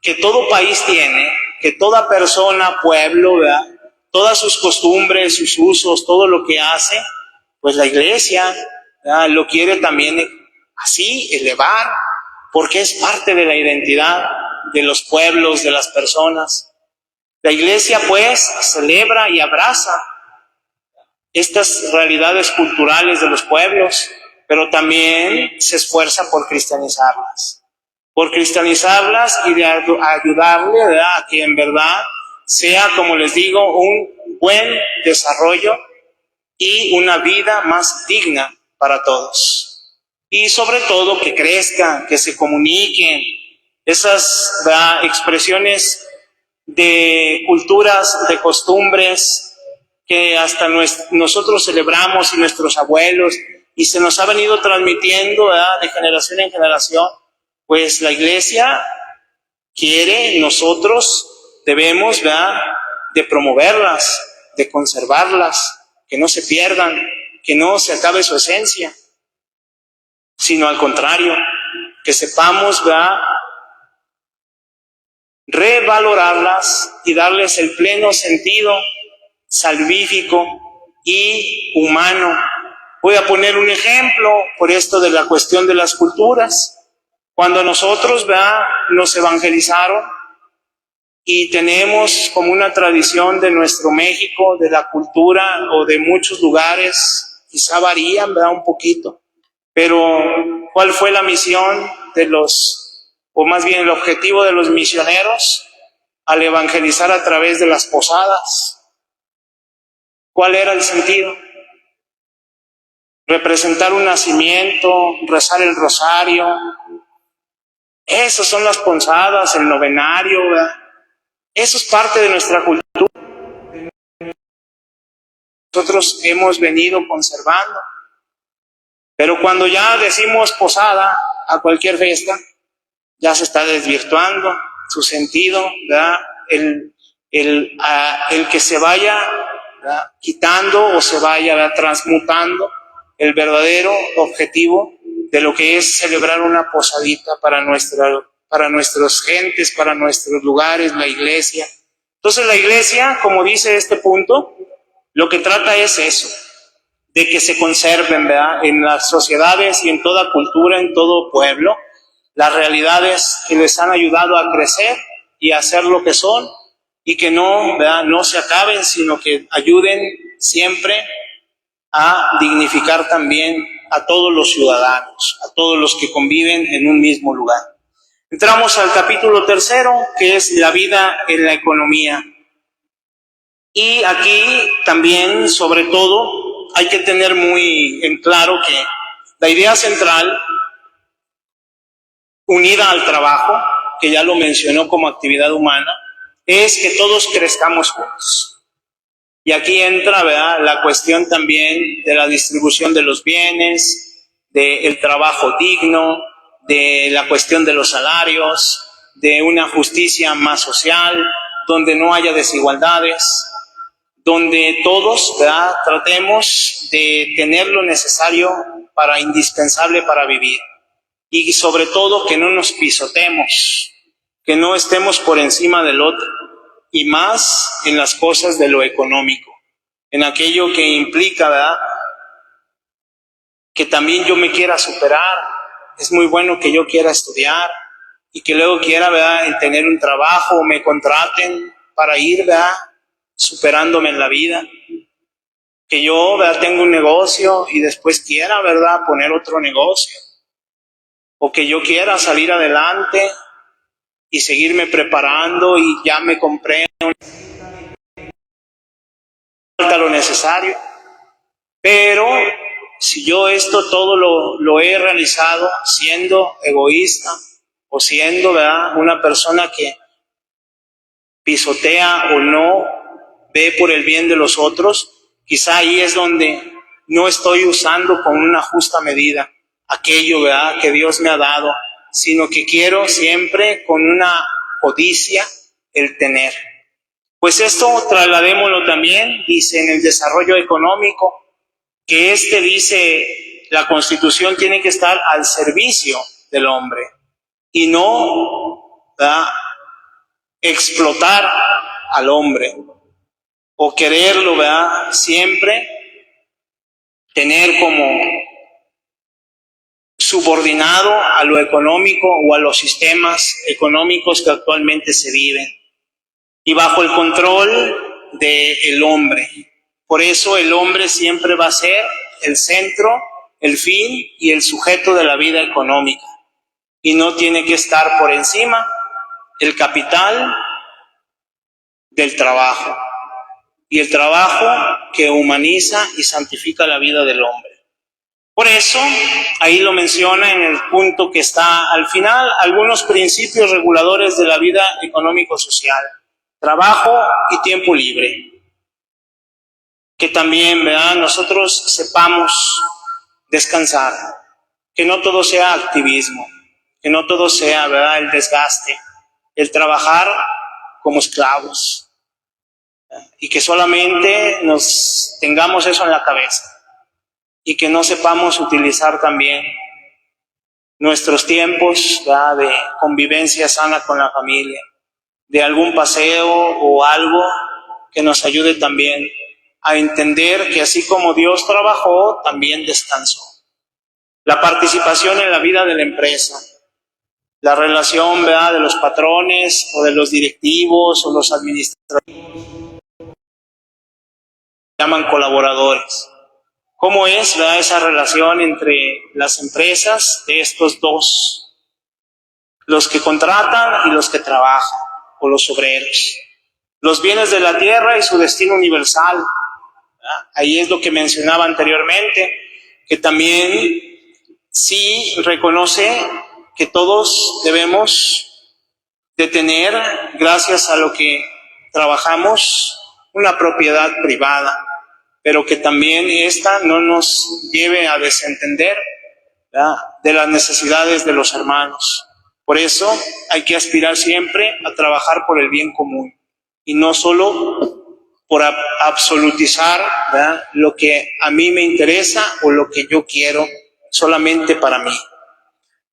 que todo país tiene, que toda persona, pueblo, ¿verdad?, todas sus costumbres, sus usos, todo lo que hace, pues la iglesia, ¿verdad?, lo quiere también así elevar, porque es parte de la identidad de los pueblos, de las personas. La iglesia, pues, celebra y abraza estas realidades culturales de los pueblos, pero también se esfuerza por cristianizarlas y de ayudarle, ¿verdad?, a que en verdad sea, como les digo, un buen desarrollo y una vida más digna para todos. Y sobre todo que crezcan, que se comuniquen esas, ¿verdad?, expresiones de culturas, de costumbres que hasta nosotros celebramos y nuestros abuelos, y se nos ha venido transmitiendo, ¿verdad?, de generación en generación. Pues la iglesia quiere, nosotros debemos, ¿verdad?, de promoverlas, de conservarlas, que no se pierdan, que no se acabe su esencia, sino al contrario, que sepamos, ¿verdad?, revalorarlas y darles el pleno sentido salvífico y humano. Voy a poner un ejemplo por esto de la cuestión de las culturas. Cuando nosotros, ¿verdad?, nos evangelizaron y tenemos como una tradición de nuestro México, de la cultura o de muchos lugares, quizá varían, ¿verdad?, un poquito, pero ¿cuál fue la misión o más bien el objetivo de los misioneros al evangelizar a través de las posadas? ¿Cuál era el sentido? Representar un nacimiento, rezar el rosario. Esas son las posadas, el novenario, ¿verdad? Eso es parte de nuestra cultura. Nosotros hemos venido conservando. Pero cuando ya decimos posada a cualquier fiesta, ya se está desvirtuando su sentido, ¿verdad? El que se vaya, ¿verdad?, quitando o se vaya, ¿verdad?, transmutando el verdadero objetivo de lo que es celebrar una posadita para nuestras gentes, para nuestros lugares, la iglesia. Entonces la iglesia, como dice este punto, lo que trata es eso, de que se conserven, ¿verdad?, en las sociedades y en toda cultura, en todo pueblo, las realidades que les han ayudado a crecer y a ser lo que son, y que no, ¿verdad?, no se acaben, sino que ayuden siempre a dignificar también a todos los ciudadanos, a todos los que conviven en un mismo lugar. Entramos al capítulo 3, que es la vida en la economía. Y aquí también, sobre todo, hay que tener muy en claro que la idea central, unida al trabajo, que ya lo mencionó como actividad humana, es que todos crezcamos juntos. Y aquí entra, ¿verdad?, la cuestión también de la distribución de los bienes, del trabajo digno, de la cuestión de los salarios, de una justicia más social, donde no haya desigualdades, donde todos, ¿verdad?, tratemos de tener lo necesario indispensable para vivir. Y sobre todo que no nos pisotemos, que no estemos por encima del otro, y más en las cosas de lo económico, en aquello que implica, ¿verdad?, que también yo me quiera superar. Es muy bueno que yo quiera estudiar y que luego quiera, ¿verdad?, tener un trabajo o me contraten para ir, ¿verdad?, superándome en la vida. Que yo, ¿verdad?, tengo un negocio y después quiera, ¿verdad?, poner otro negocio. O que yo quiera salir adelante y seguirme preparando y ya me compré lo necesario. Pero si yo esto todo lo he realizado siendo egoísta o siendo, ¿verdad?, una persona que pisotea o no ve por el bien de los otros, quizá ahí es donde no estoy usando con una justa medida aquello, ¿verdad?, que Dios me ha dado, sino que quiero siempre con una codicia el tener. Pues esto trasladémoslo también, dice, en el desarrollo económico, que dice, la Constitución tiene que estar al servicio del hombre y no, ¿verdad?, explotar al hombre o quererlo, ¿verdad?, siempre tener como subordinado a lo económico o a los sistemas económicos que actualmente se viven y bajo el control del hombre. Por eso el hombre siempre va a ser el centro, el fin y el sujeto de la vida económica, y no tiene que estar por encima el capital del trabajo y el trabajo que humaniza y santifica la vida del hombre. Por eso, ahí lo menciona en el punto que está al final, algunos principios reguladores de la vida económico-social: trabajo y tiempo libre. Que también, ¿verdad?, nosotros sepamos descansar, que no todo sea activismo, que no todo sea, ¿verdad?, el desgaste, el trabajar como esclavos, y que solamente nos tengamos eso en la cabeza y que no sepamos utilizar también nuestros tiempos, ¿verdad?, de convivencia sana con la familia, de algún paseo o algo que nos ayude también a entender que así como Dios trabajó, también descansó. La participación en la vida de la empresa, la relación, ¿verdad?, de los patrones o de los directivos o los administrativos, llaman colaboradores. ¿Cómo es, ¿verdad?, esa relación entre las empresas de estos dos? Los que contratan y los que trabajan, o los obreros. Los bienes de la tierra y su destino universal. ¿Verdad? Ahí es lo que mencionaba anteriormente, que también sí reconoce que todos debemos de tener, gracias a lo que trabajamos, una propiedad privada, pero que también esta no nos lleve a desentender, ¿verdad?, de las necesidades de los hermanos. Por eso hay que aspirar siempre a trabajar por el bien común y no solo por absolutizar, ¿verdad?, lo que a mí me interesa o lo que yo quiero solamente para mí.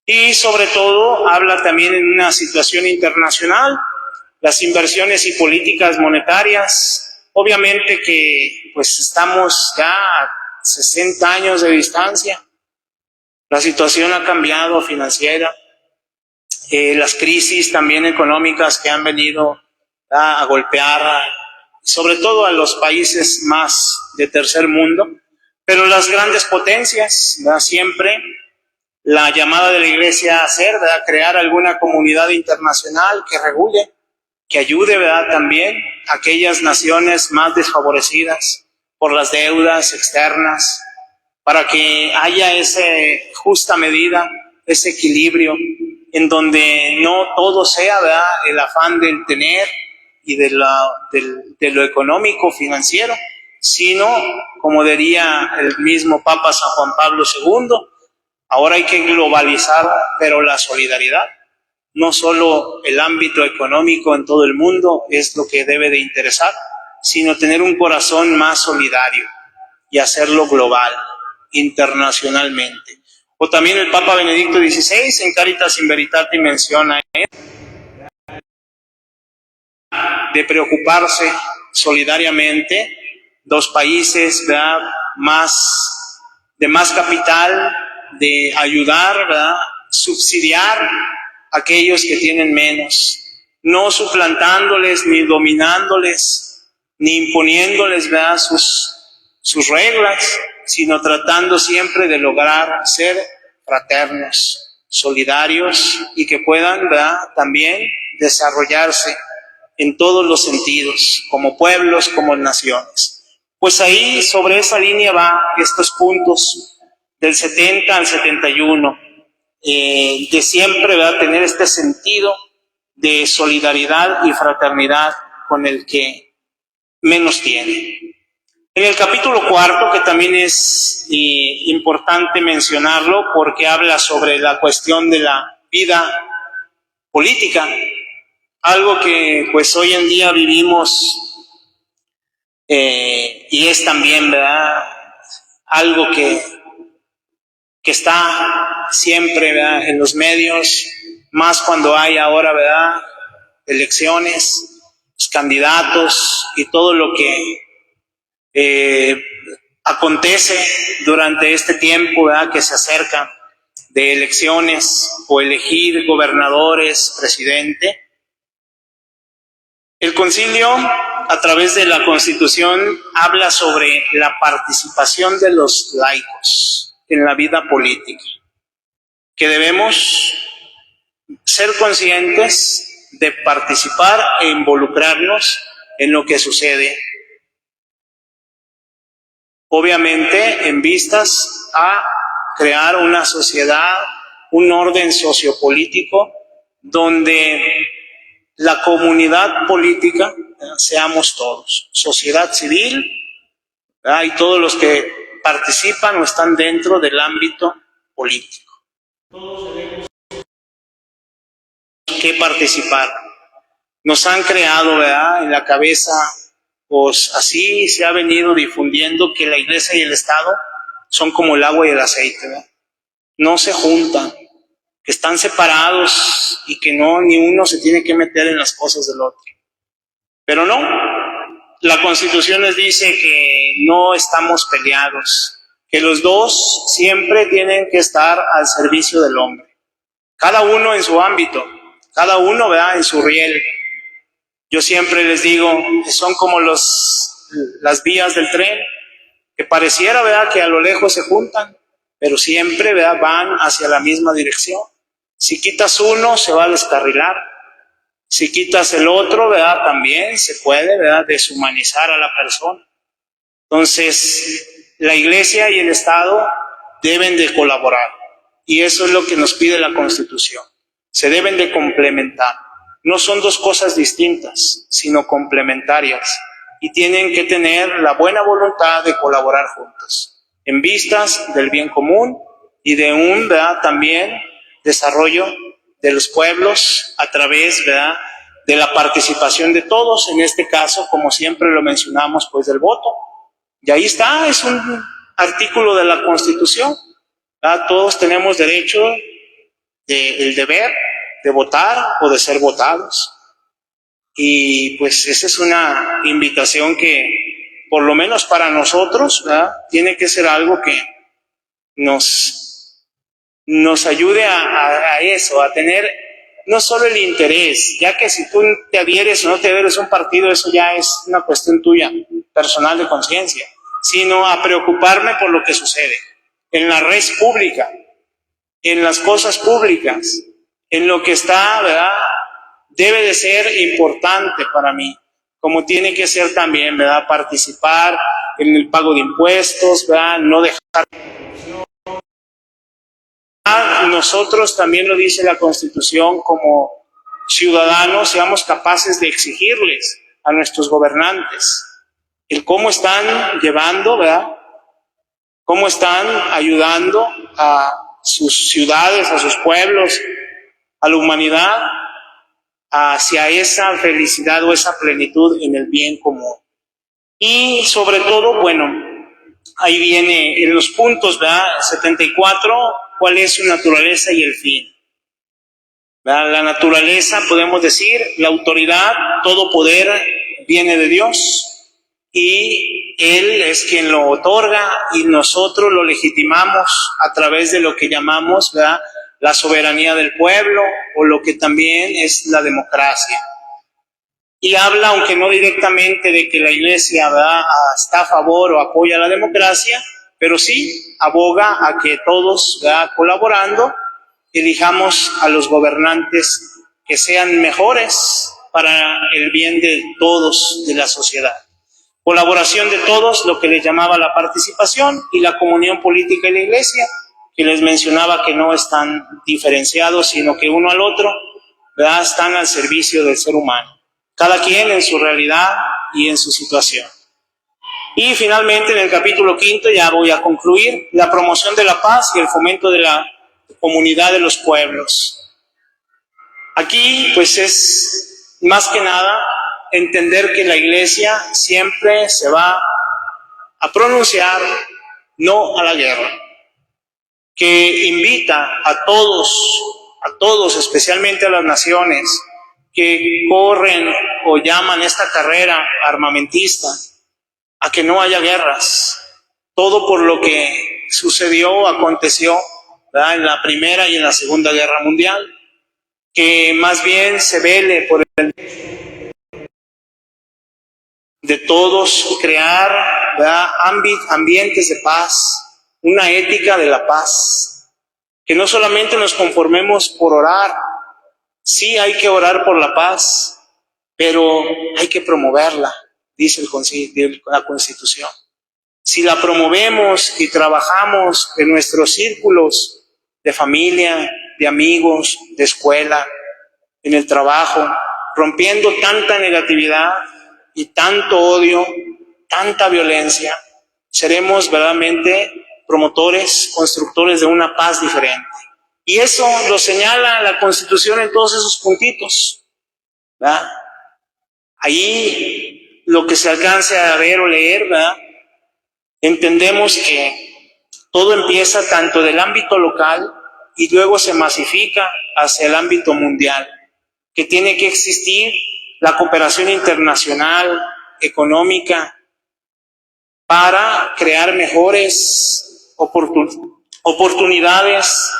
Y sobre todo habla también en una situación internacional, las inversiones y políticas monetarias. Obviamente que pues estamos ya a 60 años de distancia. La situación ha cambiado financiera. Las crisis también económicas que han venido a golpear sobre todo a los países más de tercer mundo, pero las grandes potencias, ¿verdad?, siempre la llamada de la Iglesia a hacer, ¿verdad?, crear alguna comunidad internacional que regule, que ayude, ¿verdad?, también a aquellas naciones más desfavorecidas por las deudas externas, para que haya esa justa medida, ese equilibrio, en donde no todo sea, ¿verdad?, el afán del tener y de lo económico, financiero, sino, como diría el mismo Papa San Juan Pablo II, ahora hay que globalizar, pero la solidaridad. No solo el ámbito económico en todo el mundo es lo que debe de interesar, sino tener un corazón más solidario y hacerlo global, internacionalmente. O también el Papa Benedicto XVI en Caritas in Veritate menciona de preocuparse solidariamente, dos países, ¿verdad?, de más capital, de ayudar, ¿verdad?, subsidiar a aquellos que tienen menos, no suplantándoles, ni dominándoles, ni imponiéndoles, ¿verdad?, sus reglas, sino tratando siempre de lograr ser fraternos, solidarios y que puedan, ¿verdad?, también desarrollarse en todos los sentidos, como pueblos, como naciones. Pues ahí, sobre esa línea va estos puntos, del 70 al 71, de siempre, ¿verdad?, tener este sentido de solidaridad y fraternidad con el que menos tiene. En el capítulo 4, que también es importante mencionarlo porque habla sobre la cuestión de la vida política, algo que pues hoy en día vivimos y es también, ¿verdad?, algo que está siempre, ¿verdad?, en los medios, más cuando hay ahora, ¿verdad?, elecciones, los candidatos y todo lo que acontece durante este tiempo, ¿verdad?, que se acerca de elecciones o elegir gobernadores, presidente. El concilio, a través de la Constitución, habla sobre la participación de los laicos en la vida política, que debemos ser conscientes de participar e involucrarnos en lo que sucede, obviamente en vistas a crear una sociedad, un orden sociopolítico donde la comunidad política seamos todos, sociedad civil, ¿verdad?, y todos los que participan o están dentro del ámbito político. Todos tenemos que participar. Nos han creado, ¿verdad?, en la cabeza, pues así se ha venido difundiendo que la Iglesia y el Estado son como el agua y el aceite, ¿verdad? No se juntan, que están separados y que no, ni uno se tiene que meter en las cosas del otro. Pero no, la Constitución nos dice que no estamos peleados, que los dos siempre tienen que estar al servicio del hombre, cada uno en su ámbito, cada uno, ¿verdad?, en su riel. Yo siempre les digo que son como las vías del tren, que pareciera, ¿verdad?, que a lo lejos se juntan, pero siempre, ¿verdad?, van hacia la misma dirección. Si quitas uno, se va a descarrilar. Si quitas el otro, ¿verdad?, también se puede, ¿verdad?, deshumanizar a la persona. Entonces, la Iglesia y el Estado deben de colaborar. Y eso es lo que nos pide la Constitución. Se deben de complementar. No son dos cosas distintas, sino complementarias. Y tienen que tener la buena voluntad de colaborar juntos, en vistas del bien común y de un, ¿verdad?, también desarrollo de los pueblos a través, ¿verdad?, de la participación de todos, en este caso, como siempre lo mencionamos, pues del voto. Y ahí está, es un artículo de la Constitución, ¿verdad? Todos tenemos derecho, el deber de votar o de ser votados. Y pues esa es una invitación que, por lo menos para nosotros, ¿verdad?, tiene que ser algo que nos ayude a eso, a tener no solo el interés, ya que si tú te adhieres o no te adhieres a un partido, eso ya es una cuestión tuya, personal de conciencia, sino a preocuparme por lo que sucede en la red pública, en las cosas públicas, en lo que está, ¿verdad?, debe de ser importante para mí, como tiene que ser también, ¿verdad?, participar en el pago de impuestos, ¿verdad?, no dejar. Nosotros, también lo dice la Constitución, como ciudadanos seamos capaces de exigirles a nuestros gobernantes el cómo están llevando, ¿verdad?, cómo están ayudando a sus ciudades, a sus pueblos, a la humanidad, hacia esa felicidad o esa plenitud en el bien común. Y sobre todo, bueno, ahí viene en los puntos, ¿verdad? 74, cuál es su naturaleza y el fin. ¿Verdad? La naturaleza, podemos decir, la autoridad, todo poder viene de Dios y Él es quien lo otorga y nosotros lo legitimamos a través de lo que llamamos, ¿verdad?, la soberanía del pueblo o lo que también es la democracia. Y habla, aunque no directamente, de que la Iglesia, ¿verdad?, está a favor o apoya la democracia, pero sí aboga a que todos, ¿verdad?, colaborando, elijamos a los gobernantes que sean mejores para el bien de todos, de la sociedad. Colaboración de todos, lo que les llamaba la participación, y la comunión política y la Iglesia, que les mencionaba que no están diferenciados, sino que uno al otro, ¿verdad?, están al servicio del ser humano, cada quien en su realidad y en su situación. Y finalmente, en el capítulo 5, ya voy a concluir, la promoción de la paz y el fomento de la comunidad de los pueblos. Aquí, pues, es más que nada entender que la Iglesia siempre se va a pronunciar no a la guerra, que invita a todos, especialmente a las naciones que corren o llaman esta carrera armamentista, a que no haya guerras. Todo por lo que sucedió, aconteció, ¿verdad?, en la Primera y en la Segunda Guerra Mundial, que más bien se vele por el de todos crear, ¿verdad?, ambientes de paz, una ética de la paz, que no solamente nos conformemos por orar, sí hay que orar por la paz, pero hay que promoverla, dice la Constitución. Si la promovemos y trabajamos en nuestros círculos de familia, de amigos, de escuela, en el trabajo, rompiendo tanta negatividad y tanto odio, tanta violencia, seremos verdaderamente promotores, constructores de una paz diferente. Y eso lo señala la Constitución en todos esos puntitos, ¿verdad? Ahí lo que se alcance a ver o leer, ¿verdad?, entendemos que todo empieza tanto del ámbito local y luego se masifica hacia el ámbito mundial, que tiene que existir la cooperación internacional, económica, para crear mejores oportunidades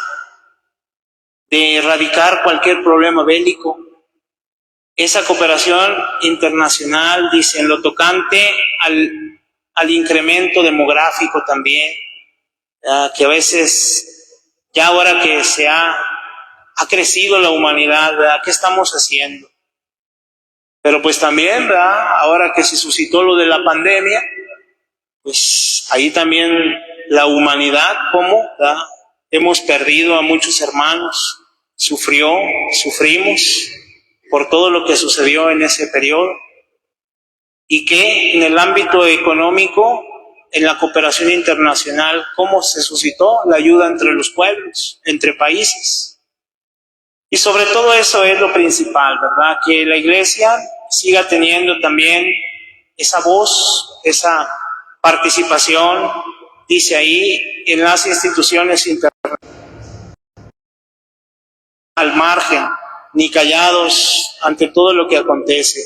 de erradicar cualquier problema bélico. Esa cooperación internacional, dice, en lo tocante al incremento demográfico también, que a veces, ya ahora que ha crecido la humanidad, ¿verdad?, ¿qué estamos haciendo? Pero pues también, ¿verdad?, ahora que se suscitó lo de la pandemia, pues ahí también la humanidad, ¿cómo?, ¿verdad?, hemos perdido a muchos hermanos, sufrimos por todo lo que sucedió en ese periodo, y que en el ámbito económico, en la cooperación internacional, ¿cómo se suscitó la ayuda entre los pueblos, entre países? Y sobre todo eso es lo principal, ¿verdad?, que la Iglesia siga teniendo también esa voz, esa participación, dice ahí, en las instituciones internacionales, al margen, ni callados ante todo lo que acontece,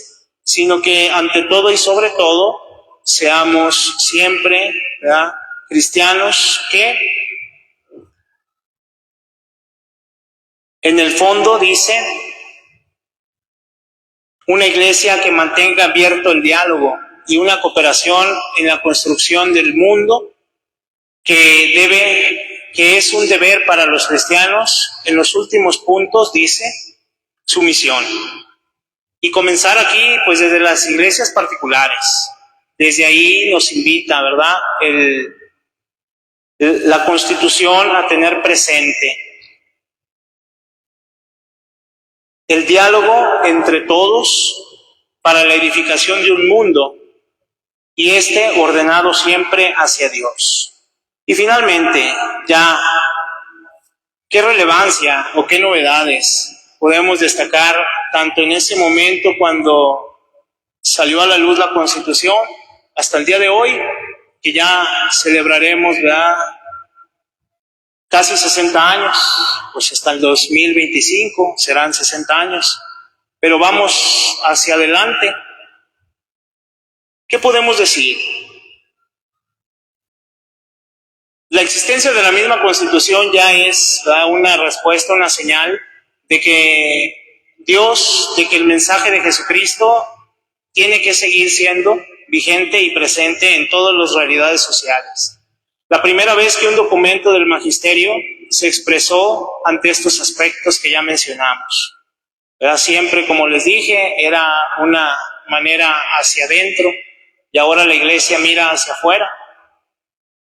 sino que ante todo y sobre todo seamos siempre, ¿verdad?, cristianos que en el fondo, dice, una iglesia que mantenga abierto el diálogo y una cooperación en la construcción del mundo que es un deber para los cristianos. En los últimos puntos dice su misión. Y comenzar aquí, pues, desde las iglesias particulares. Desde ahí nos invita, ¿verdad?, la Constitución a tener presente el diálogo entre todos para la edificación de un mundo, y ordenado siempre hacia Dios. Y finalmente, ya, ¿qué relevancia o qué novedades podemos destacar tanto en ese momento cuando salió a la luz la Constitución, hasta el día de hoy, que ya celebraremos, ¿verdad?, casi 60 años, pues hasta el 2025 serán 60 años, pero vamos hacia adelante. ¿Qué podemos decir? La existencia de la misma Constitución ya es, ¿verdad?, una respuesta, una señal de que Dios, de que el mensaje de Jesucristo tiene que seguir siendo vigente y presente en todas las realidades sociales. La primera vez que un documento del magisterio se expresó ante estos aspectos que ya mencionamos, ¿verdad? Siempre, como les dije, era una manera hacia adentro y ahora la Iglesia mira hacia afuera.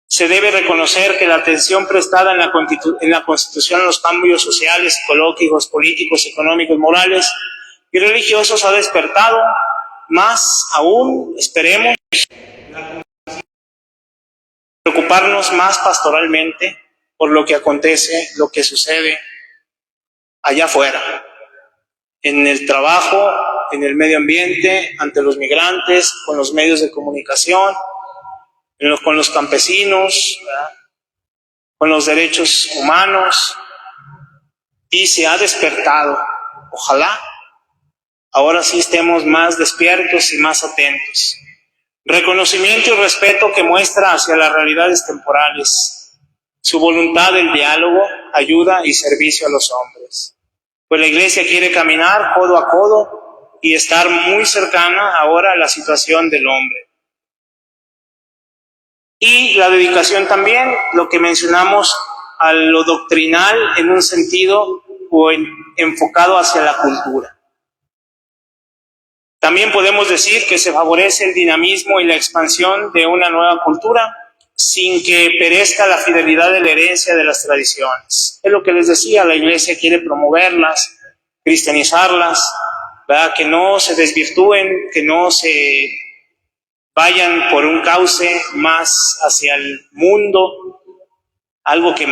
Se debe reconocer que la atención prestada en la Constitución a los cambios sociales, psicológicos, políticos, económicos, morales y religiosos ha despertado más aún, esperemos, preocuparnos más pastoralmente por lo que acontece, lo que sucede allá afuera, en el trabajo, en el medio ambiente, ante los migrantes, con los medios de comunicación, con los campesinos, ¿verdad?, con los derechos humanos, y se ha despertado. Ojalá ahora sí estemos más despiertos y más atentos. Reconocimiento y respeto que muestra hacia las realidades temporales, su voluntad del diálogo, ayuda y servicio a los hombres. Pues la Iglesia quiere caminar codo a codo y estar muy cercana ahora a la situación del hombre. Y la dedicación también, lo que mencionamos, a lo doctrinal en un sentido o enfocado hacia la cultura. También podemos decir que se favorece el dinamismo y la expansión de una nueva cultura sin que perezca la fidelidad de la herencia de las tradiciones. Es lo que les decía, la Iglesia quiere promoverlas, cristianizarlas, ¿verdad?, que no se desvirtúen, que no se vayan por un cauce más hacia el mundo, algo que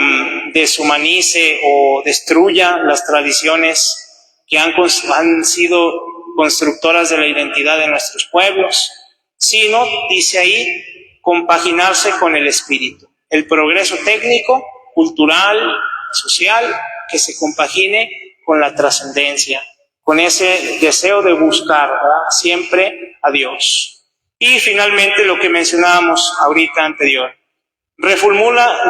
deshumanice o destruya las tradiciones que han sido constructoras de la identidad de nuestros pueblos, sino, dice ahí, compaginarse con el espíritu, el progreso técnico, cultural, social, que se compagine con la trascendencia, con ese deseo de buscar, ¿verdad?, siempre a Dios. Y finalmente lo que mencionábamos ahorita anterior, reformula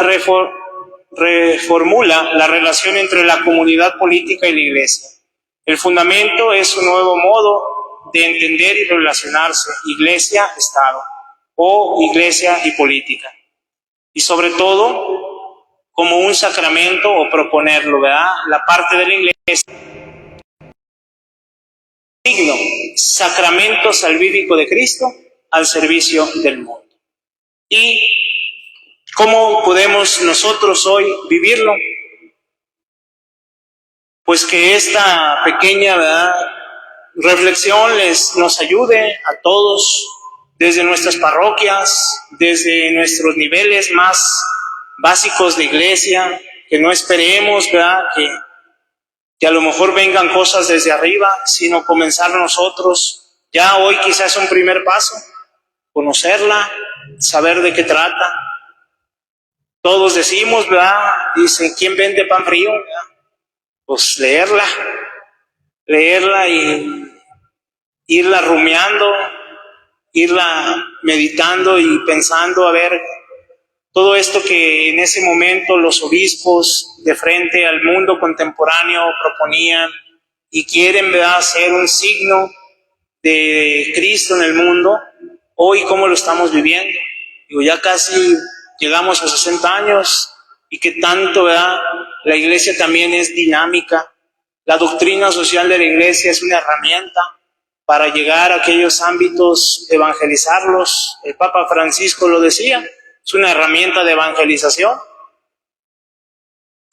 la relación entre la comunidad política y la Iglesia. El fundamento es un nuevo modo de entender y relacionarse, Iglesia-Estado o Iglesia y política. Y sobre todo, como un sacramento o proponerlo, ¿verdad?, la parte de la Iglesia, signo, sacramento salvífico de Cristo al servicio del mundo. ¿Y cómo podemos nosotros hoy vivirlo? Pues que esta pequeña, ¿verdad?, reflexión nos ayude a todos, desde nuestras parroquias, desde nuestros niveles más básicos de iglesia, que no esperemos, ¿verdad?, que a lo mejor vengan cosas desde arriba, sino comenzar nosotros. Ya hoy quizás es un primer paso, conocerla, saber de qué trata. Todos decimos, ¿verdad?, dicen, ¿quién vende pan frío?, ¿verdad? Pues leerla y irla rumiando, irla meditando y pensando, a ver, todo esto que en ese momento los obispos de frente al mundo contemporáneo proponían y quieren, ¿verdad?, ser un signo de Cristo en el mundo, hoy cómo lo estamos viviendo. Digo, ya casi llegamos a 60 años y que tanto, ¿verdad?, la Iglesia también es dinámica. La doctrina social de la Iglesia es una herramienta para llegar a aquellos ámbitos, evangelizarlos. El Papa Francisco lo decía, es una herramienta de evangelización.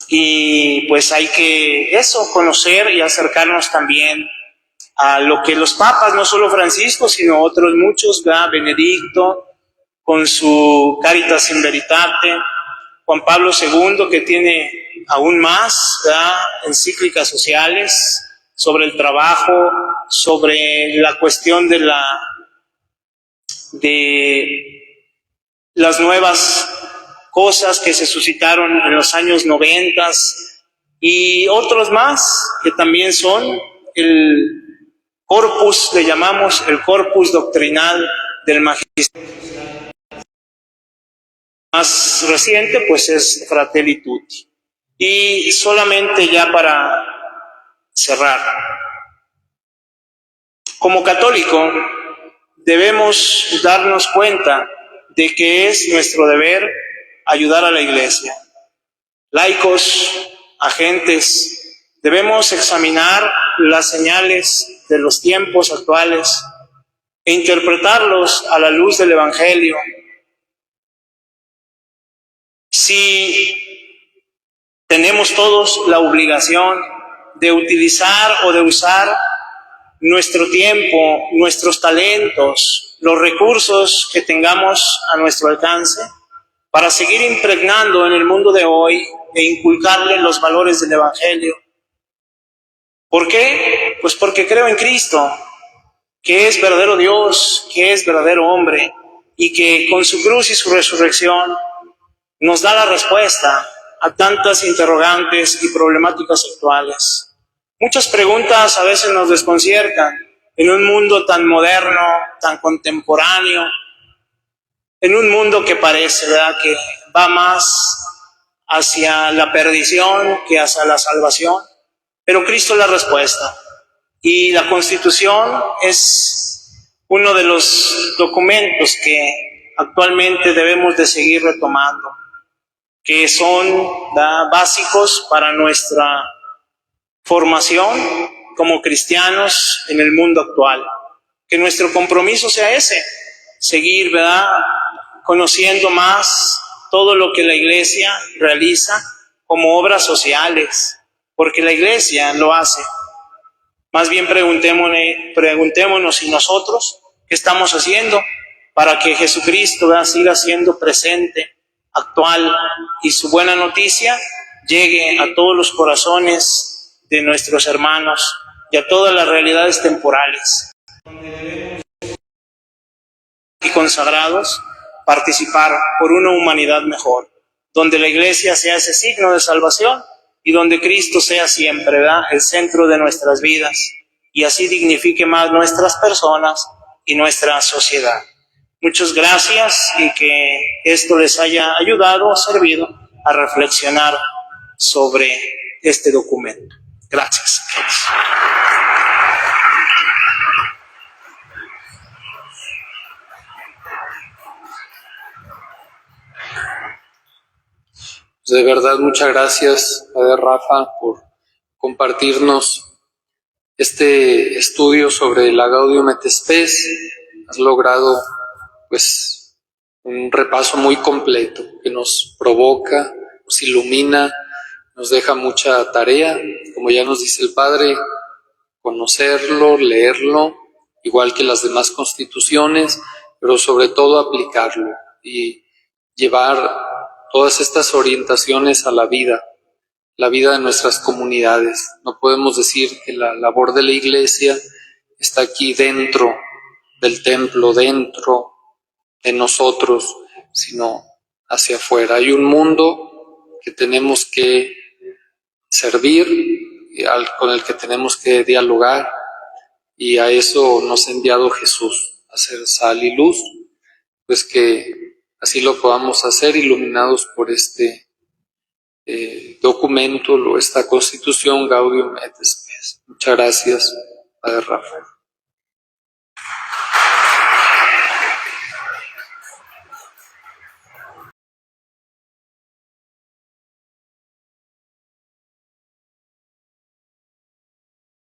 Y pues hay que conocer y acercarnos también a lo que los papas, no solo Francisco, sino otros muchos, ¿verdad?, Benedicto, con su Caritas in Veritate, Juan Pablo II, que tiene aún más, ¿verdad?, encíclicas sociales sobre el trabajo, sobre la cuestión de de las nuevas cosas que se suscitaron en los años 90 y otros más que también son el corpus, le llamamos el corpus doctrinal del magisterio. Más reciente pues es Fratelli Tutti. Y solamente ya para cerrar, como católico debemos darnos cuenta de que es nuestro deber ayudar a la Iglesia. Laicos, agentes, debemos examinar las señales de los tiempos actuales e interpretarlos a la luz del Evangelio. Si tenemos todos la obligación de utilizar o de usar nuestro tiempo, nuestros talentos, los recursos que tengamos a nuestro alcance para seguir impregnando en el mundo de hoy e inculcarle los valores del Evangelio. ¿Por qué? Pues porque creo en Cristo, que es verdadero Dios, que es verdadero hombre y que con su cruz y su resurrección nos da la respuesta a tantas interrogantes y problemáticas actuales. Muchas preguntas a veces nos desconciertan en un mundo tan moderno, tan contemporáneo, en un mundo que parece, ¿verdad?, que va más hacia la perdición que hacia la salvación, pero Cristo es la respuesta. Y la Constitución es uno de los documentos que actualmente debemos de seguir retomando, que son básicos para nuestra formación como cristianos en el mundo actual. Que nuestro compromiso sea ese, seguir, ¿verdad?, conociendo más todo lo que la Iglesia realiza como obras sociales, porque la Iglesia lo hace. Más bien preguntémonos y nosotros qué estamos haciendo para que Jesucristo, ¿verdad?, siga siendo presente, actual, y su buena noticia llegue a todos los corazones de nuestros hermanos y a todas las realidades temporales y consagrados participar por una humanidad mejor, donde la Iglesia sea ese signo de salvación y donde Cristo sea siempre, ¿verdad?, el centro de nuestras vidas, y así dignifique más nuestras personas y nuestra sociedad. Muchas gracias y que esto les haya ayudado, servido a reflexionar sobre este documento. Gracias. De verdad, muchas gracias, Padre Rafa, por compartirnos este estudio sobre la Gaudium et Spes. Has logrado, pues, un repaso muy completo que nos provoca, nos ilumina, nos deja mucha tarea, como ya nos dice el Padre, conocerlo, leerlo, igual que las demás constituciones, pero sobre todo aplicarlo y llevar todas estas orientaciones a la vida de nuestras comunidades. No podemos decir que la labor de la Iglesia está aquí dentro del templo, dentro de nosotros, sino hacia afuera. Hay un mundo que tenemos que servir, con el que tenemos que dialogar, y a eso nos ha enviado Jesús, a ser sal y luz, pues que así lo podamos hacer, iluminados por este documento, esta Constitución Gaudium et Spes. Muchas gracias, Padre Rafael.